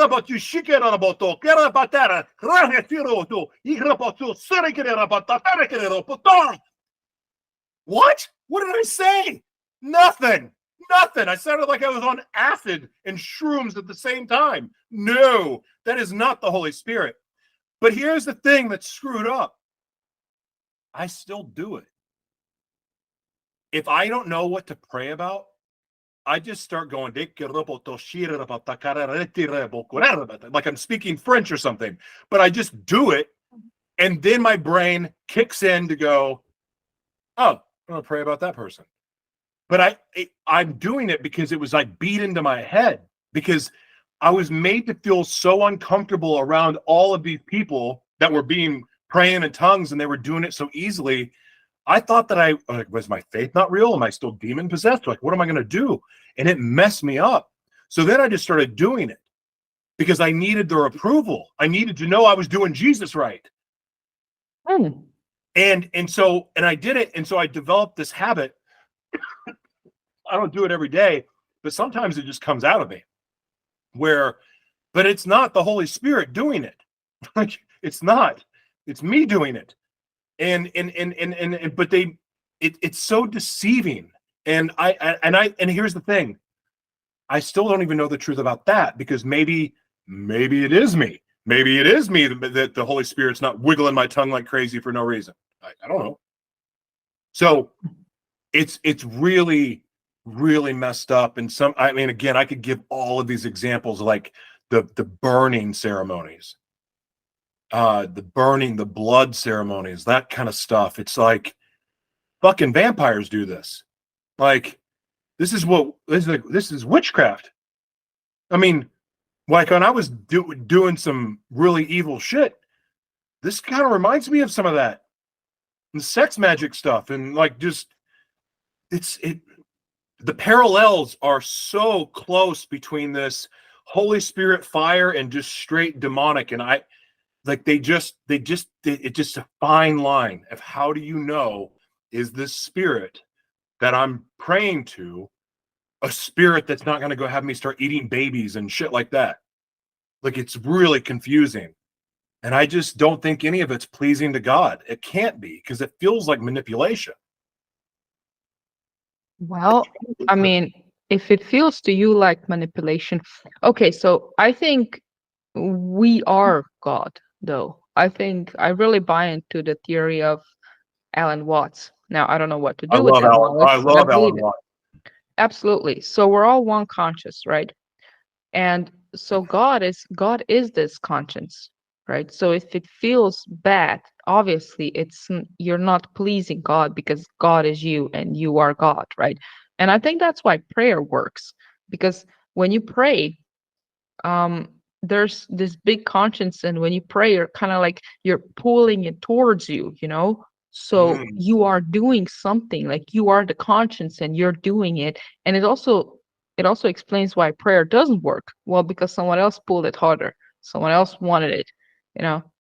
What did I say? Nothing. I sounded like I was on acid and shrooms at the same time. No, that is not the Holy Spirit. But here's the thing that's screwed up. I still do it. If I don't know what to pray about, I just start going like I'm speaking French or something, but I just do it. And then my brain kicks in to go, oh, I'm going to pray about that person. But I'm doing it because it was like beat into my head, because I was made to feel so uncomfortable around all of these people that were praying in tongues, and they were doing it so easily. I thought that was my faith not real? Am I still demon possessed? Like, what am I going to do? And it messed me up. So then I just started doing it because I needed their approval. I needed to know I was doing Jesus right. And so I did it. And so I developed this habit. I don't do it every day, but sometimes it just comes out of me but it's not the Holy Spirit doing it. Like, it's not, it's me doing it. But it's so deceiving. And here's the thing. I still don't even know the truth about that, because maybe it is me. Maybe it is me that the Holy Spirit's not wiggling my tongue like crazy for no reason. I don't know. So it's really, really messed up. And again, I could give all of these examples, like the burning ceremonies, the blood ceremonies, that kind of stuff. It's like fucking vampires do this. Like, this is witchcraft. I mean, like when I was doing some really evil shit, this kind of reminds me of some of that and sex magic stuff, and like just the parallels are so close between this Holy Spirit fire and just straight demonic. And I like it's just a fine line of how do you know, is this spirit that I'm praying to a spirit that's not going to go have me start eating babies and shit like that? Like, it's really confusing. And I just don't think any of it's pleasing to God. It can't be, because it feels like manipulation. Well, I mean, if it feels to you like manipulation, okay, so I think we are God, though. I think I really buy into the theory of Alan Watts. Now, I don't know what to do with that I knowledge, but I love believe Alan it. Watts. Absolutely. So we're all one conscious, right? And so God is this conscience, right? So if it feels bad, obviously you're not pleasing God, because God is you and you are God, right? And I think that's why prayer works, because when you pray, um there's this big conscience, and when you pray, you're kind of like you're pulling it towards you, so Mm, you are doing something, like you are the conscience and you're doing it. And it also explains why prayer doesn't work well, because someone else pulled it harder, someone else wanted it,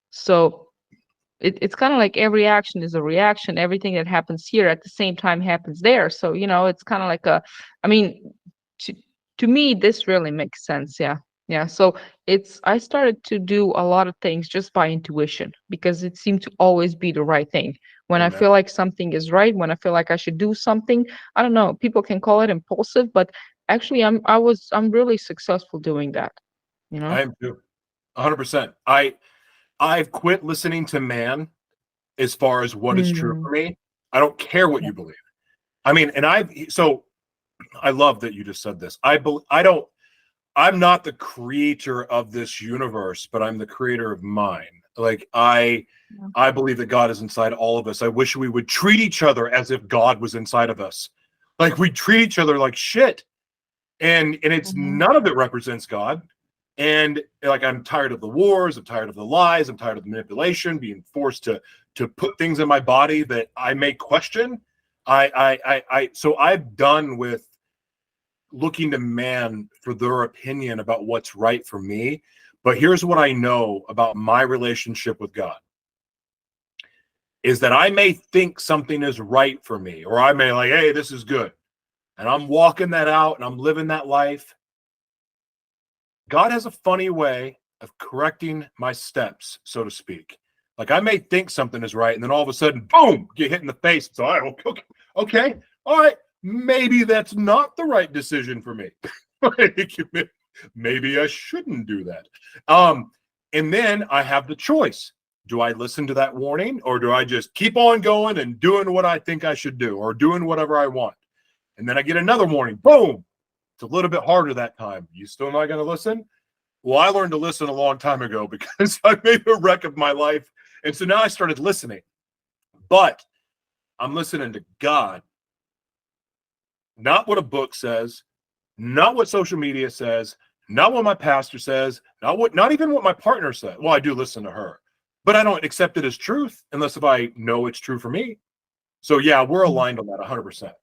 so it's kind of like every action is a reaction. Everything that happens here at the same time happens there. So it's kind of like I mean, to, to me this really makes sense. Yeah. Yeah. So I started to do a lot of things just by intuition, because it seemed to always be the right thing. When I amen. feel like something is right, when I feel like I should do something, I don't know, people can call it impulsive, but actually I'm really successful doing that, you know I am too. 100%. I've quit listening to man as far as what is true Mm. for me. I don't care what Yeah. you believe. I mean, and I love that you just said this. I don't I'm not the creator of this universe, but I'm the creator of mine. Like Yeah. I believe that God is inside all of us. I wish we would treat each other as if God was inside of us. Like we treat each other like shit. And it's Mhm. none of it represents God. And like I'm tired of the wars, I'm tired of the lies, I'm tired of the manipulation, being forced to put things in my body that I may question. So I've done with looking to man for their opinion about what's right for me. But here's what I know about my relationship with God is that I may think something is right for me, or I may like, hey, this is good. And I'm walking that out and I'm living that life. God has a funny way of correcting my steps, so to speak. Like I may think something is right, and then all of a sudden, boom, get hit in the face. So okay, all right, maybe that's not the right decision for me. Maybe I shouldn't do that. And then I have the choice. Do I listen to that warning, or do I just keep on going and doing what I think I should do, or doing whatever I want? And then I get another warning. Boom. It's a little bit harder that time. You still not going to listen? Well, I learned to listen a long time ago because I made a wreck of my life. And so now I started listening. But I'm listening to God, not what a book says, not what social media says, not what my pastor says, not even what my partner said. Well, I do listen to her, but I don't accept it as truth unless if I know it's true for me. So yeah, we're aligned on that 100%.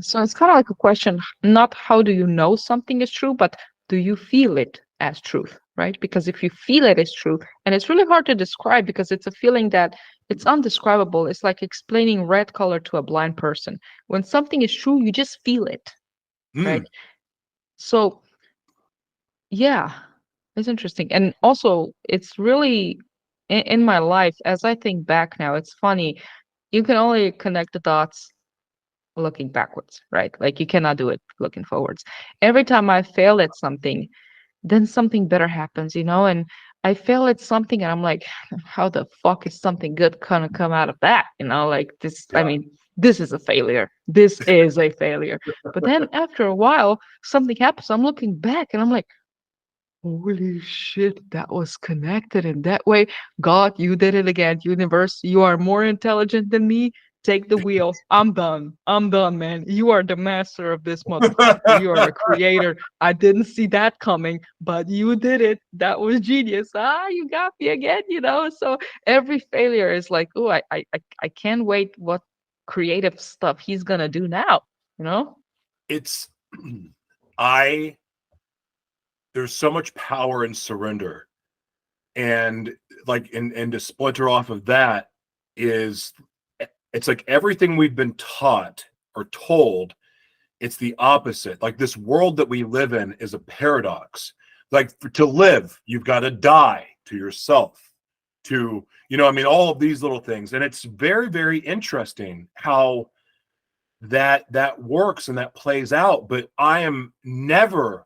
So it's kind of like a question, not how do you know something is true, but do you feel it as truth, right? Because if you feel it as truth, and it's really hard to describe because it's a feeling that it's undescribable. It's like explaining red color to a blind person. When something is true, you just feel it, right? Mm, So yeah, it's interesting. And also, it's really in my life, as I think back now, it's funny. You can only connect the dots looking backwards, right? Like you cannot do it looking forwards. Every time I fail at something, then something better happens, and I fail at something and I'm like, how the fuck is something good gonna come out of that? Like this, I yeah. mean, this is a failure. This is a failure. But then after a while, something happens. I'm looking back and I'm like, holy shit, that was connected in that way. God, you did it again. Universe, you are more intelligent than me. take the wheel. I'm done. I'm done, man. You are the master of this motherfucker. You are a creator. I didn't see that coming, but you did it. That was genius. You got me again, you know? So every failure is like, oh, I can't wait what creative stuff he's gonna do now, you know? It's I there's so much power in surrender. And like and to splinter off of that is it's like everything we've been taught or told, it's the opposite. Like this world that we live in is a paradox. Like to live, you've got to die to yourself, to, you know, I mean, all of these little things. And it's very, very interesting how that works and that plays out. But I am never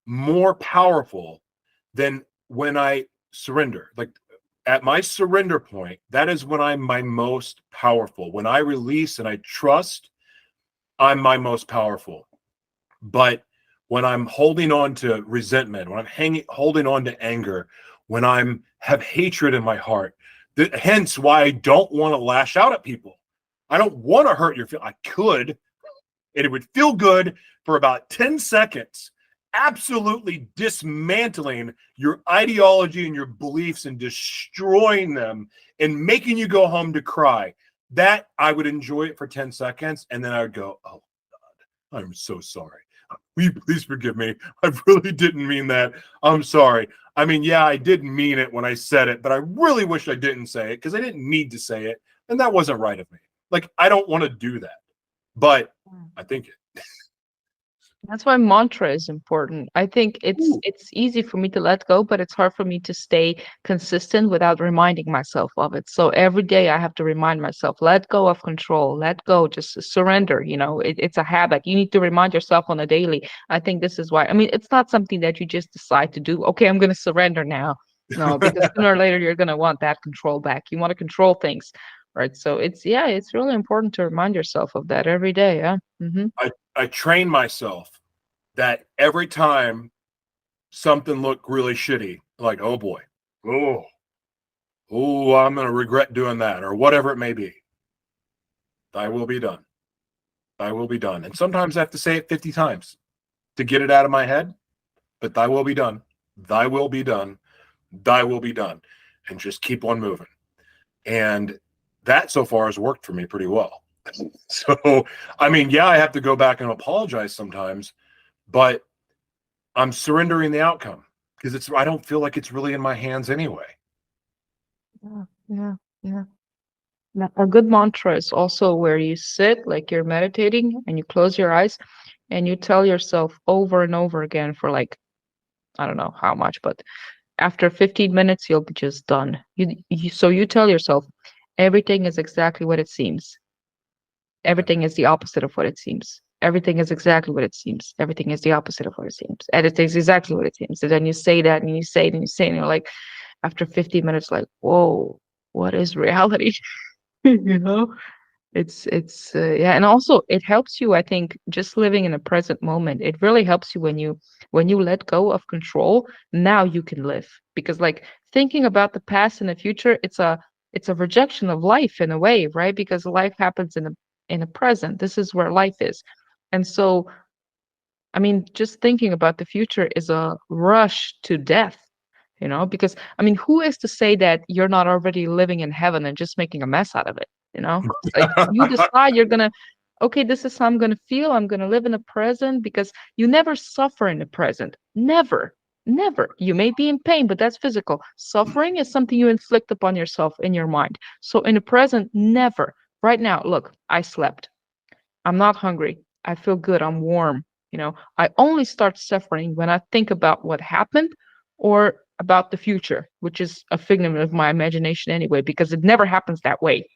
more powerful than when I surrender. Like at my surrender point, that is when I'm my most powerful. When I release and I trust, I'm my most powerful. But when I'm holding on to resentment, when I'm holding on to anger, when I'm have hatred in my heart, hence why I don't want to lash out at people. I don't want to hurt your feelings. I could, and it would feel good for about 10 seconds, absolutely dismantling your ideology and your beliefs and destroying them and making you go home to cry. That I would enjoy it for 10 seconds. And then I would go, oh God, I'm so sorry. Will you please forgive me? I really didn't mean that. I'm sorry. I mean, yeah, I did mean it when I said it, but I really wish I didn't say it because I didn't need to say it. And that wasn't right of me. Like, I don't want to do that, but I think it. That's why mantra is important. I think it's easy for me to let go, but it's hard for me to stay consistent without reminding myself of it. So every day I have to remind myself, let go of control, let go, just surrender. You know, it's a habit. You need to remind yourself on a daily. I think this is why. I mean, it's not something that you just decide to do. Okay, I'm going to surrender now. No, because sooner or later you're going to want that control back. You want to control things, right? So it's really important to remind yourself of that every day. Yeah. Mm-hmm. I train myself that every time something looked really shitty, like, oh boy, oh, I'm going to regret doing that or whatever it may be. Thy will be done. Thy will be done. And sometimes I have to say it 50 times to get it out of my head, but thy will be done. Thy will be done. Thy will be done. And just keep on moving. And that so far has worked for me pretty well. So, I mean, yeah, I have to go back and apologize sometimes, but I'm surrendering the outcome because I don't feel like it's really in my hands anyway. Yeah. Now, a good mantra is also where you sit, like you're meditating, and you close your eyes and you tell yourself over and over again for like, I don't know how much, but after 15 minutes, you'll be just done. So you tell yourself, everything is exactly what it seems. Everything is the opposite of what it seems. Everything is exactly what it seems. Everything is the opposite of what it seems. And it is exactly what it seems. And then you say that and you say it and you say it, and you're like, after 15 minutes, like, whoa, what is reality? You know? Yeah, and also it helps you, I think, just living in the present moment. It really helps you when you let go of control. Now you can live, because like thinking about the past and the future, it's a rejection of life in a way, right? Because life happens in the present. This is where life is. And so, I mean, just thinking about the future is a rush to death, you know, because I mean, who is to say that you're not already living in heaven and just making a mess out of it, you know? Like you decide you're gonna, okay, this is how I'm gonna feel. I'm gonna live in the present, because you never suffer in the present. Never. Never. You may be in pain, but that's physical. Suffering is something you inflict upon yourself in your mind. So in the present, never. Right now, look, I slept. I'm not hungry. I feel good. I'm warm. You know, I only start suffering when I think about what happened or about the future, which is a figment of my imagination anyway, because it never happens that way,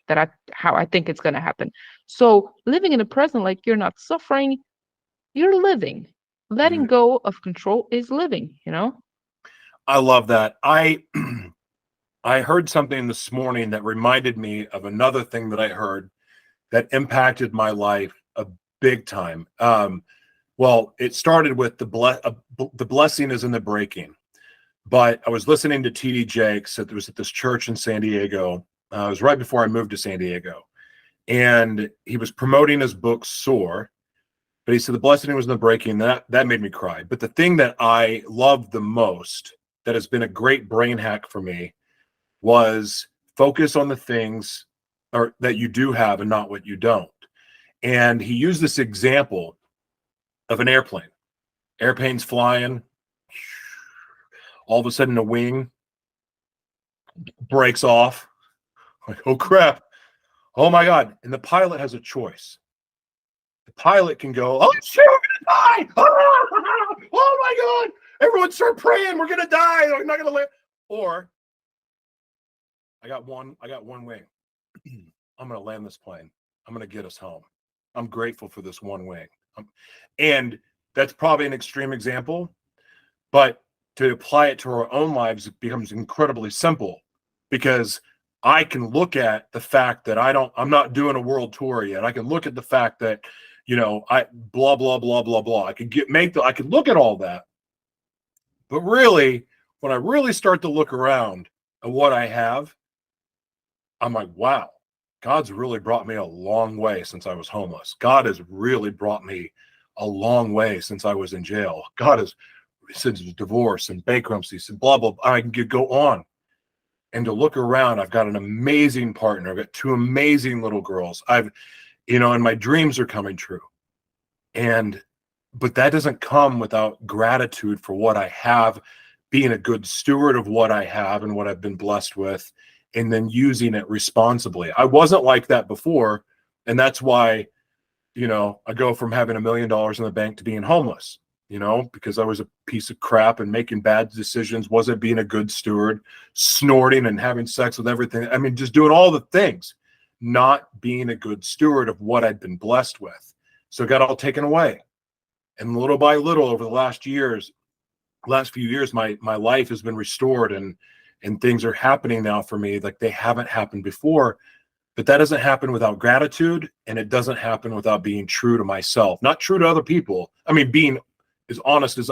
how I think it's going to happen. So living in the present, like you're not suffering, you're living. Letting go of control is living, you know? I love that. I heard something this morning that reminded me of another thing that I heard that impacted my life a big time. Well, it started with the blessing is in the breaking. But I was listening to TD Jakes. It was at this church in San Diego. It was right before I moved to San Diego. and he was promoting his book Soar. But he said the blessing was in the breaking. That made me cry. But the thing that I loved the most, that has been a great brain hack for me, was focus on the things or that you do have and not what you don't. And he used this example of an airplane. Airplane's flying. All of a sudden, a wing breaks off. Like, oh crap. Oh my God. And the pilot has a choice. The pilot can go, oh shit, we're gonna die. Oh my God. Everyone start praying. We're gonna die. We're not gonna live. Or I got one wing. I'm gonna land this plane. I'm gonna get us home. I'm grateful for this one wing. And that's probably an extreme example, but to apply it to our own lives, it becomes incredibly simple, because I can look at the fact that I'm not doing a world tour yet. I can look at the fact that, I blah, blah, blah, blah, blah. I could I could look at all that. But really, when I really start to look around at what I have, I'm like, wow, God's really brought me a long way since I was homeless. God has really brought me a long way since I was in jail. God has, since divorce and bankruptcy and blah, blah, blah. I could go on. And to look around, I've got an amazing partner. I've got 2 amazing little girls. And my dreams are coming true. But that doesn't come without gratitude for what I have, being a good steward of what I have and what I've been blessed with, and then using it responsibly. I wasn't like that before. And that's why, I go from having $1 million in the bank to being homeless, because I was a piece of crap and making bad decisions, wasn't being a good steward, snorting and having sex with everything. I mean, just doing all the things, not being a good steward of what I'd been blessed with. So it got all taken away. And little by little over the last few years, my life has been restored, and things are happening now for me like they haven't happened before. But that doesn't happen without gratitude, and it doesn't happen without being true to myself, not true to other people. I mean, being as honest with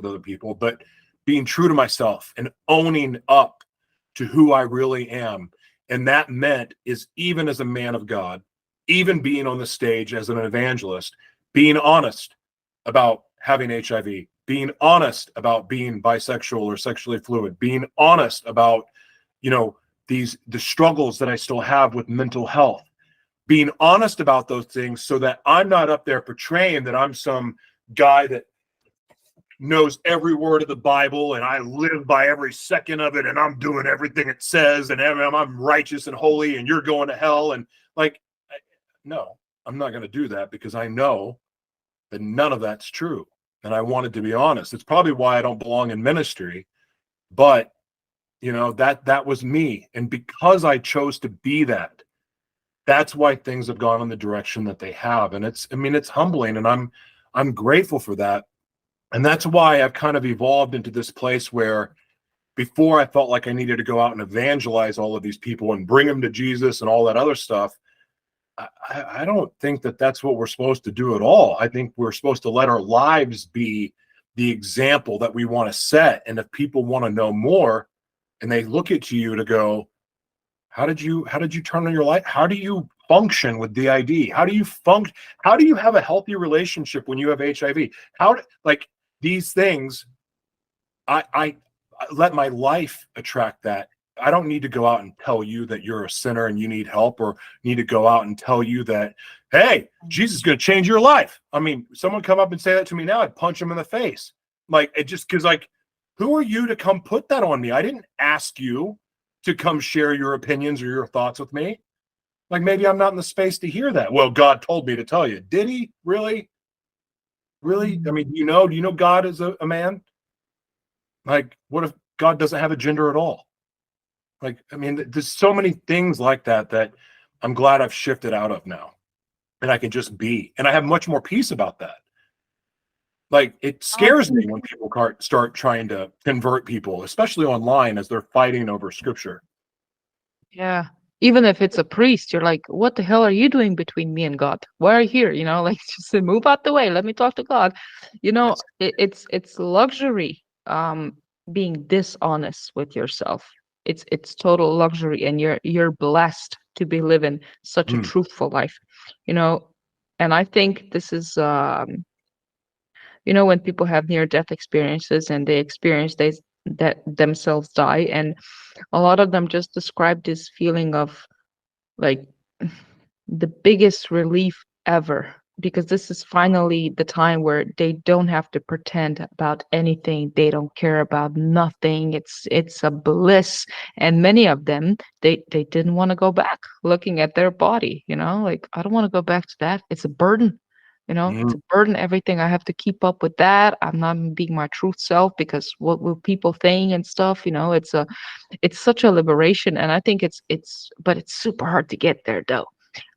other people, but being true to myself and owning up to who I really am. And that meant is, even as a man of God, even being on the stage as an evangelist, being honest about having HIV, being honest about being bisexual or sexually fluid, being honest about, the struggles that I still have with mental health, being honest about those things, so that I'm not up there portraying that I'm some guy that knows every word of the Bible and I live by every second of it and I'm doing everything it says and I'm righteous and holy and you're going to hell. And no, I'm not going to do that, because I know that none of that's true. And I wanted to be honest. It's probably why I don't belong in ministry, but that was me. And because I chose to be that, that's why things have gone in the direction that they have. And it's humbling, and I'm grateful for that. And that's why I've kind of evolved into this place where before I felt like I needed to go out and evangelize all of these people and bring them to Jesus and all that other stuff. I don't think that that's what we're supposed to do at all. I think we're supposed to let our lives be the example that we want to set. And if people want to know more and they look at you to go, how did you turn on your life? How do you function with DID? How do you function? How do you have a healthy relationship when you have HIV? These things, I let my life attract that. I don't need to go out and tell you that you're a sinner and you need help, or need to go out and tell you that, hey, Jesus is going to change your life. I mean, someone come up and say that to me now, I'd punch them in the face. Who are you to come put that on me? I didn't ask you to come share your opinions or your thoughts with me. Maybe I'm not in the space to hear that. Well, God told me to tell you. Did he? Really? Really? I mean, do you know God is a man? What if God doesn't have a gender at all? There's so many things like that I'm glad I've shifted out of now, and I can just be, and I have much more peace about that. It scares me when people start trying to convert people, especially online, as they're fighting over scripture. Yeah. Even if it's a priest, you're like, what the hell are you doing between me and God? Why are you here? Just move out the way. Let me talk to God. It's luxury, being dishonest with yourself. it's total luxury, and you're blessed to be living such a Mm, truthful life, you know. And I think this is when people have near death experiences and they experience that themselves die, and a lot of them just describe this feeling of like the biggest relief ever, because this is finally the time where they don't have to pretend about anything. They don't care about nothing. It's a bliss. And many of them, they didn't want to go back looking at their body, like, I don't want to go back to that. It's a burden. It's mm, a burden, everything. I have to keep up with that. I'm not being my truth self because what will people think and stuff. It's such a liberation. And I think but it's super hard to get there though.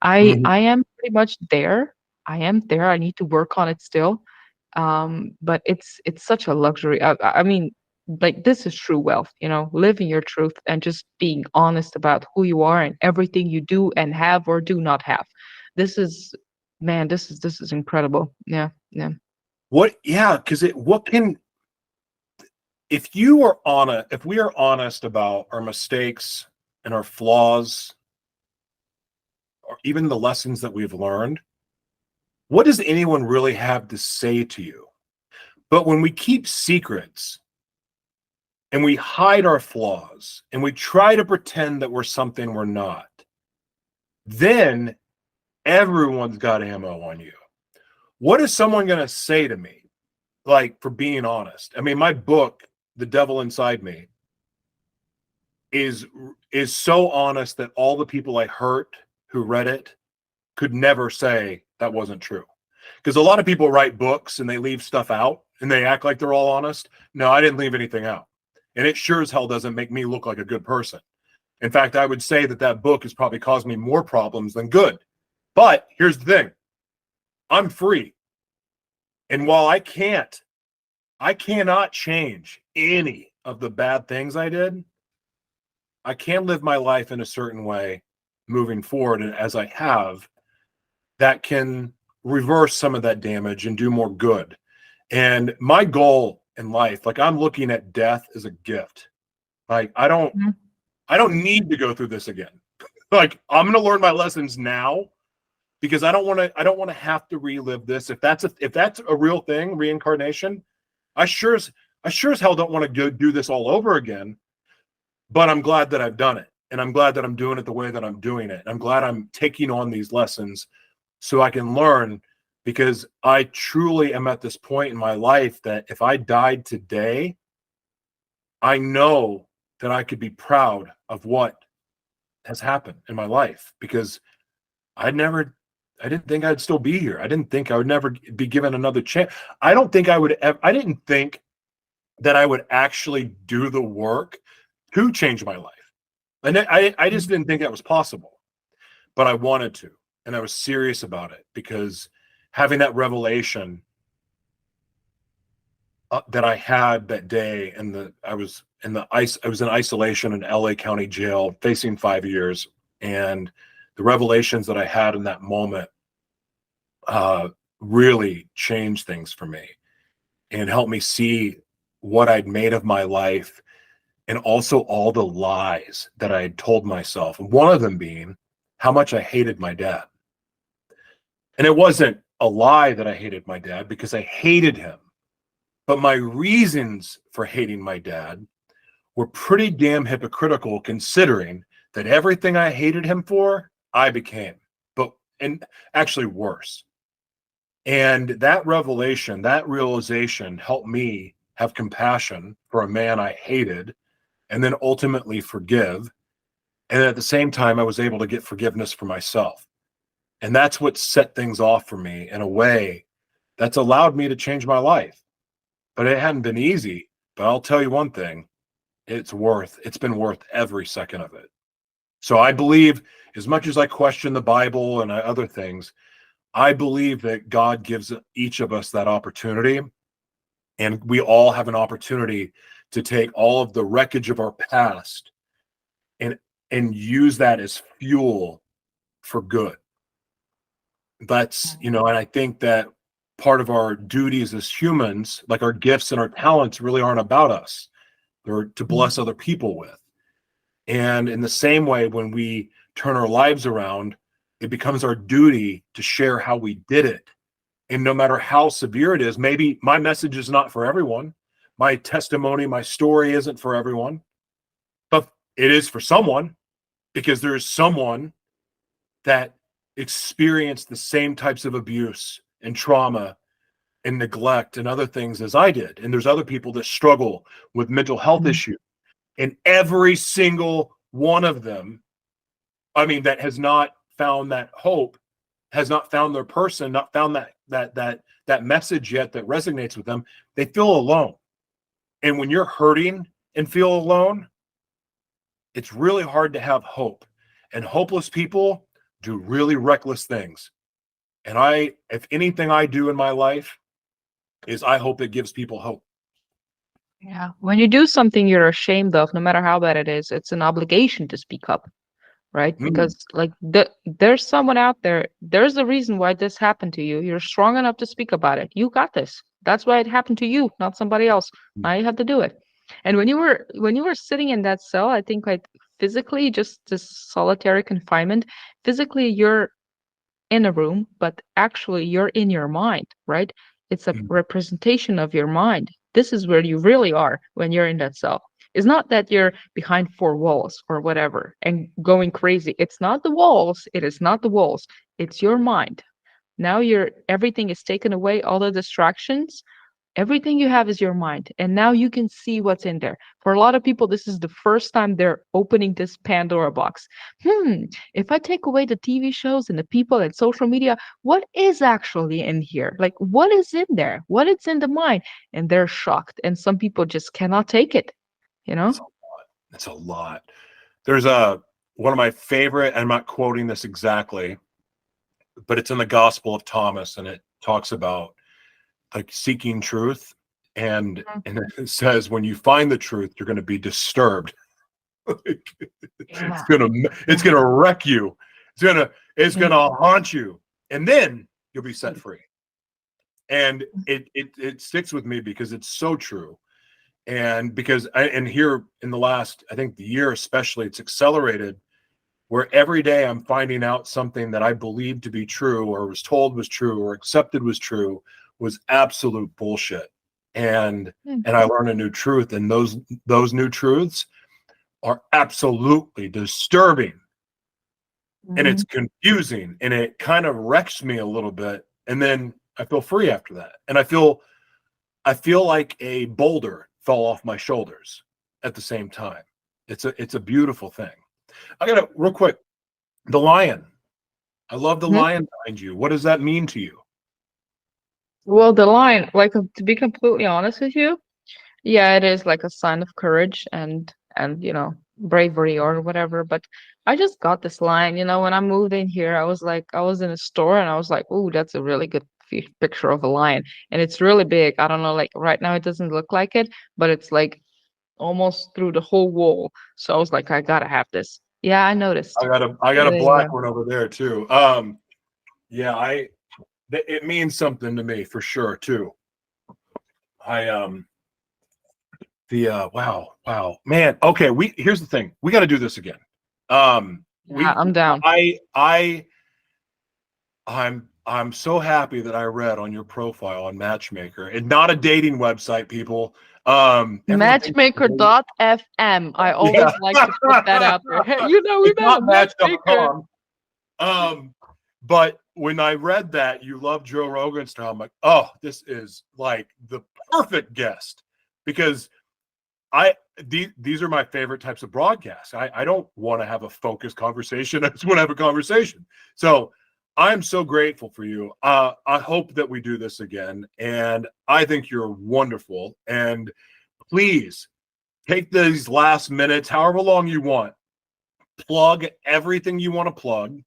mhm. I am pretty much there. I am there. I need to work on it still. But it's such a luxury. I mean, like, this is true wealth, living your truth and just being honest about who you are and everything you do and have or do not have. This is, man, this is incredible. Yeah, yeah. Yeah, because what can, if you are if we are honest about our mistakes and our flaws, or even the lessons that we've learned, what does anyone really have to say to you? But when we keep secrets and we hide our flaws and we try to pretend that we're something we're not, then everyone's got ammo on you. What is someone going to say to me, like, for being honest? I mean, my book, The Devil Inside Me, is so honest that all the people I hurt who read it could never say that wasn't true. Because a lot of people write books and they leave stuff out and they act like they're all honest. No, I didn't leave anything out. And it sure as hell doesn't make me look like a good person. In fact, I would say that book has probably caused me more problems than good. But here's the thing. I'm free. And while I cannot change any of the bad things I did, I can live my life in a certain way moving forward. And as I have, that can reverse some of that damage and do more good. And my goal in life, like, I'm looking at death as a gift. Like, I don't Mhm. need to go through this again. Like, I'm going to learn my lessons now because I don't want to have to relive this. If that's a real thing, reincarnation, I sure as hell don't want to go do this all over again. But I'm glad that I've done it. And I'm glad that I'm doing it the way that I'm doing it. I'm glad I'm taking on these lessons so I can learn, because I truly am at this point in my life that if I died today, I know that I could be proud of what has happened in my life, because I didn't think I'd still be here. I didn't think I would never be given another chance. I don't think I didn't think that I would actually do the work to change my life. And I just didn't think that was possible, but I wanted to. And I was serious about it, because having that revelation that I had that day, and I was in isolation in LA County Jail facing 5 years, and the revelations that I had in that moment really changed things for me and helped me see what I'd made of my life, and also all the lies that I had told myself. And one of them being how much I hated my dad. And it wasn't a lie that I hated my dad, because I hated him. But my reasons for hating my dad were pretty damn hypocritical, considering that everything I hated him for, I became, and actually worse. And that revelation, that realization helped me have compassion for a man I hated, and then ultimately forgive. And at the same time, I was able to get forgiveness for myself. And that's what set things off for me in a way that's allowed me to change my life. But it hadn't been easy. But I'll tell you one thing, it's been worth every second of it. So I believe, as much as I question the Bible and other things, I believe that God gives each of us that opportunity. And we all have an opportunity to take all of the wreckage of our past and use that as fuel for good. And I think that part of our duties as humans, like our gifts and our talents, really aren't about us. They're to bless other people with. And in the same way, when we turn our lives around, it becomes our duty to share how we did it. And no matter how severe it is, maybe my message is not for everyone. My testimony, my story isn't for everyone, but it is for someone, because there is someone that experienced the same types of abuse and trauma and neglect and other things as I did. And there's other people that struggle with mental health Mhm. issues. And every single one of them, I mean, that has not found that hope, has not found their person, not found that message yet that resonates with them, they feel alone. And when you're hurting and feel alone, it's really hard to have hope. And hopeless people do really reckless things. And if anything I do in my life is I hope it gives people hope. Yeah. When you do something you're ashamed of, no matter how bad it is, it's an obligation to speak up, right? Mm, Because like there's someone out there, there's a reason why this happened to you. You're strong enough to speak about it. You got this. That's why it happened to you, not somebody else. mm, Now you have to do it. And when you were sitting in that cell, I think like physically, just this solitary confinement, physically you're in a room, but actually you're in your mind, right? It's a mm, representation of your mind. This is where you really are when you're in that cell. It's not that you're behind four walls or whatever and going crazy. It's not the walls. It is not the walls. It's your mind. Now everything is taken away, all the distractions. Everything you have is your mind. And now you can see what's in there. For a lot of people, this is the first time they're opening this Pandora box. If I take away the TV shows and the people and social media, what is actually in here? Like, what is in there? What is in the mind? And they're shocked. And some people just cannot take it, you know? it's a lot. It's a lot. There's a one of my favorite, I'm not quoting this exactly, but it's in the Gospel of Thomas, and it talks about like seeking truth. And it says when you find the truth, you're going to be disturbed. Like, it's Yeah. gonna it's Yeah. gonna wreck you. It's Mm, gonna haunt you, and then you'll be set mm, free. And it sticks with me because it's so true. And because and here in the last, I think the year especially, it's accelerated, where every day I'm finding out something that I believed to be true, or was told was true, or accepted was true, was absolute bullshit. And mm, and I learn a new truth, and those new truths are absolutely disturbing, and it's mhm. confusing, and it kind of wrecks me a little bit, and then I feel free after that, and I feel like a boulder fell off my shoulders at the same time. It's a beautiful thing. I gotta real quick, the lion. I love the Mhm. lion behind you. What does that mean to you? Well, the line, like to be completely honest with you, yeah, it is like a sign of courage and bravery or whatever. But I just got this line, when I moved in here, I was in a store and I was like, "Ooh, that's a really good picture of a lion." And it's really big. I don't know, like right now it doesn't look like it, but it's like almost through the whole wall. So I was like, I gotta have this. Yeah, I I noticed. got a I got a There you black go. one over there too. Yeah, it means something to me for sure too. I the wow, man. Okay, here's the thing. We got to do this again. Yeah, We I'm down. I'm so happy that I read on your profile on Matchmaker, and not a dating website, people. Everyone thinks it's a dating. Matchmaker.fm. I Yeah. always like to put that out there. We It's met not on Matchmaker. match.com. But when I read that you love Joe Rogan-style, I'm like, oh, this is like the perfect guest, because these are my favorite types of broadcasts. I don't want to have a focused conversation. I just want to have a conversation. So I'm so grateful for you. I hope that we do this again. And I think you're wonderful. And please take these last minutes, however long you want, plug everything you want to plug,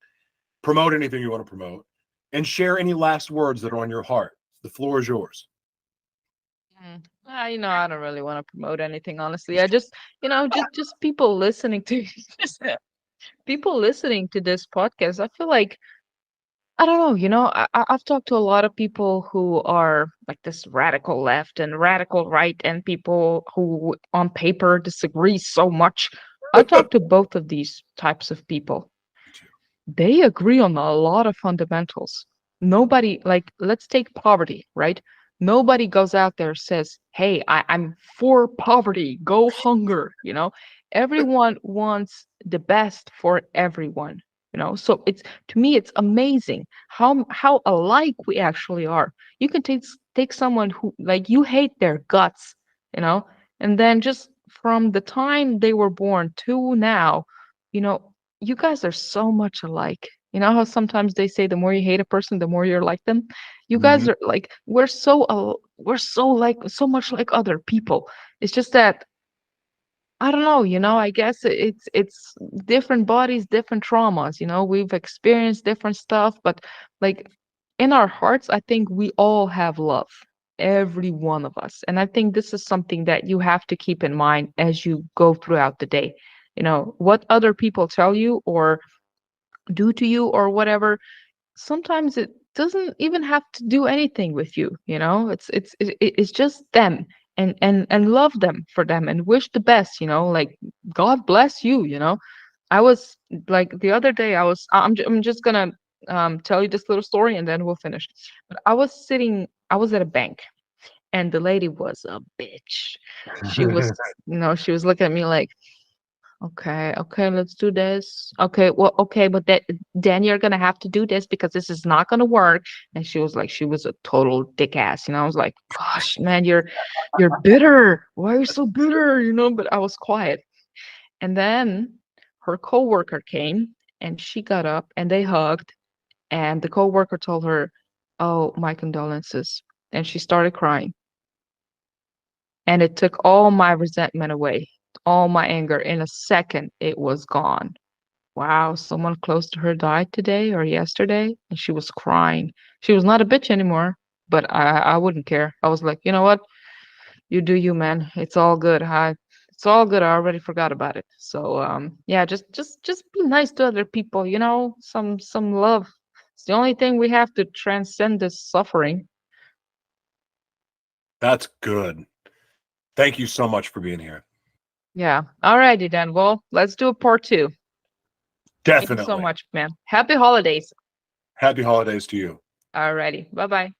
promote anything you want to promote, and share any last words that are on your heart. The floor is yours. I don't really want to promote anything, honestly. I just, just people listening to just, people listening to this podcast. I feel like I don't know, I've talked to a lot of people who are like this radical left and radical right, and people who on paper disagree so much. I talk to both of these types of people. Me too. They agree on a lot of fundamentals. Nobody, like, let's take poverty, right? Nobody goes out there says, hey, I'm for poverty, go hunger, you know? Everyone wants the best for everyone, you know? So it's, to me, it's amazing how alike we actually are. You can take someone who, like, you hate their guts, you know, and then just from the time they were born to now, you know, you guys are so much alike. You know how sometimes they say the more you hate a person, the more you're like them? You guys Mhm. are like, we're so like, so much like other people. It's just that, I don't know, you know, I guess it's different bodies, different traumas, you know, we've experienced different stuff, but like in our hearts, I think we all have love, every one of us. And I think this is something that you have to keep in mind as you go throughout the day. You know, what other people tell you or do to you or whatever, sometimes it doesn't even have to do anything with you, you know. It's just them, and love them for them and wish the best, you know, like God bless you, you know. I was like the other day, I'm just gonna tell you this little story and then we'll finish. But I was at a bank, and the lady was a bitch. She was, you know, she was looking at me like, okay, okay, let's do this. Okay, well, okay, but then you're gonna have to do this because this is not gonna work. And she was like, she was a total dick ass. You know, I was like, gosh, man, you're bitter. Why are you so bitter? You know, but I was quiet. And then her coworker came and she got up and they hugged. And the coworker told her, oh, my condolences. And she started crying. And it took all my resentment away, all my anger. In a second, it was gone. Wow, someone close to her died today or yesterday, and she was crying. She was not a bitch anymore, but I wouldn't care. I was like, you know what? You do you, man. It's all good. It's all good. I already forgot about it. So yeah, just be nice to other people, you know, some love. It's the only thing we have to transcend this suffering. That's good. Thank you so much for being here. Yeah. Alrighty then. Well, let's do a part two. Thank you so Definitely. much, man. Happy holidays. Happy holidays to you. Alrighty. Bye bye.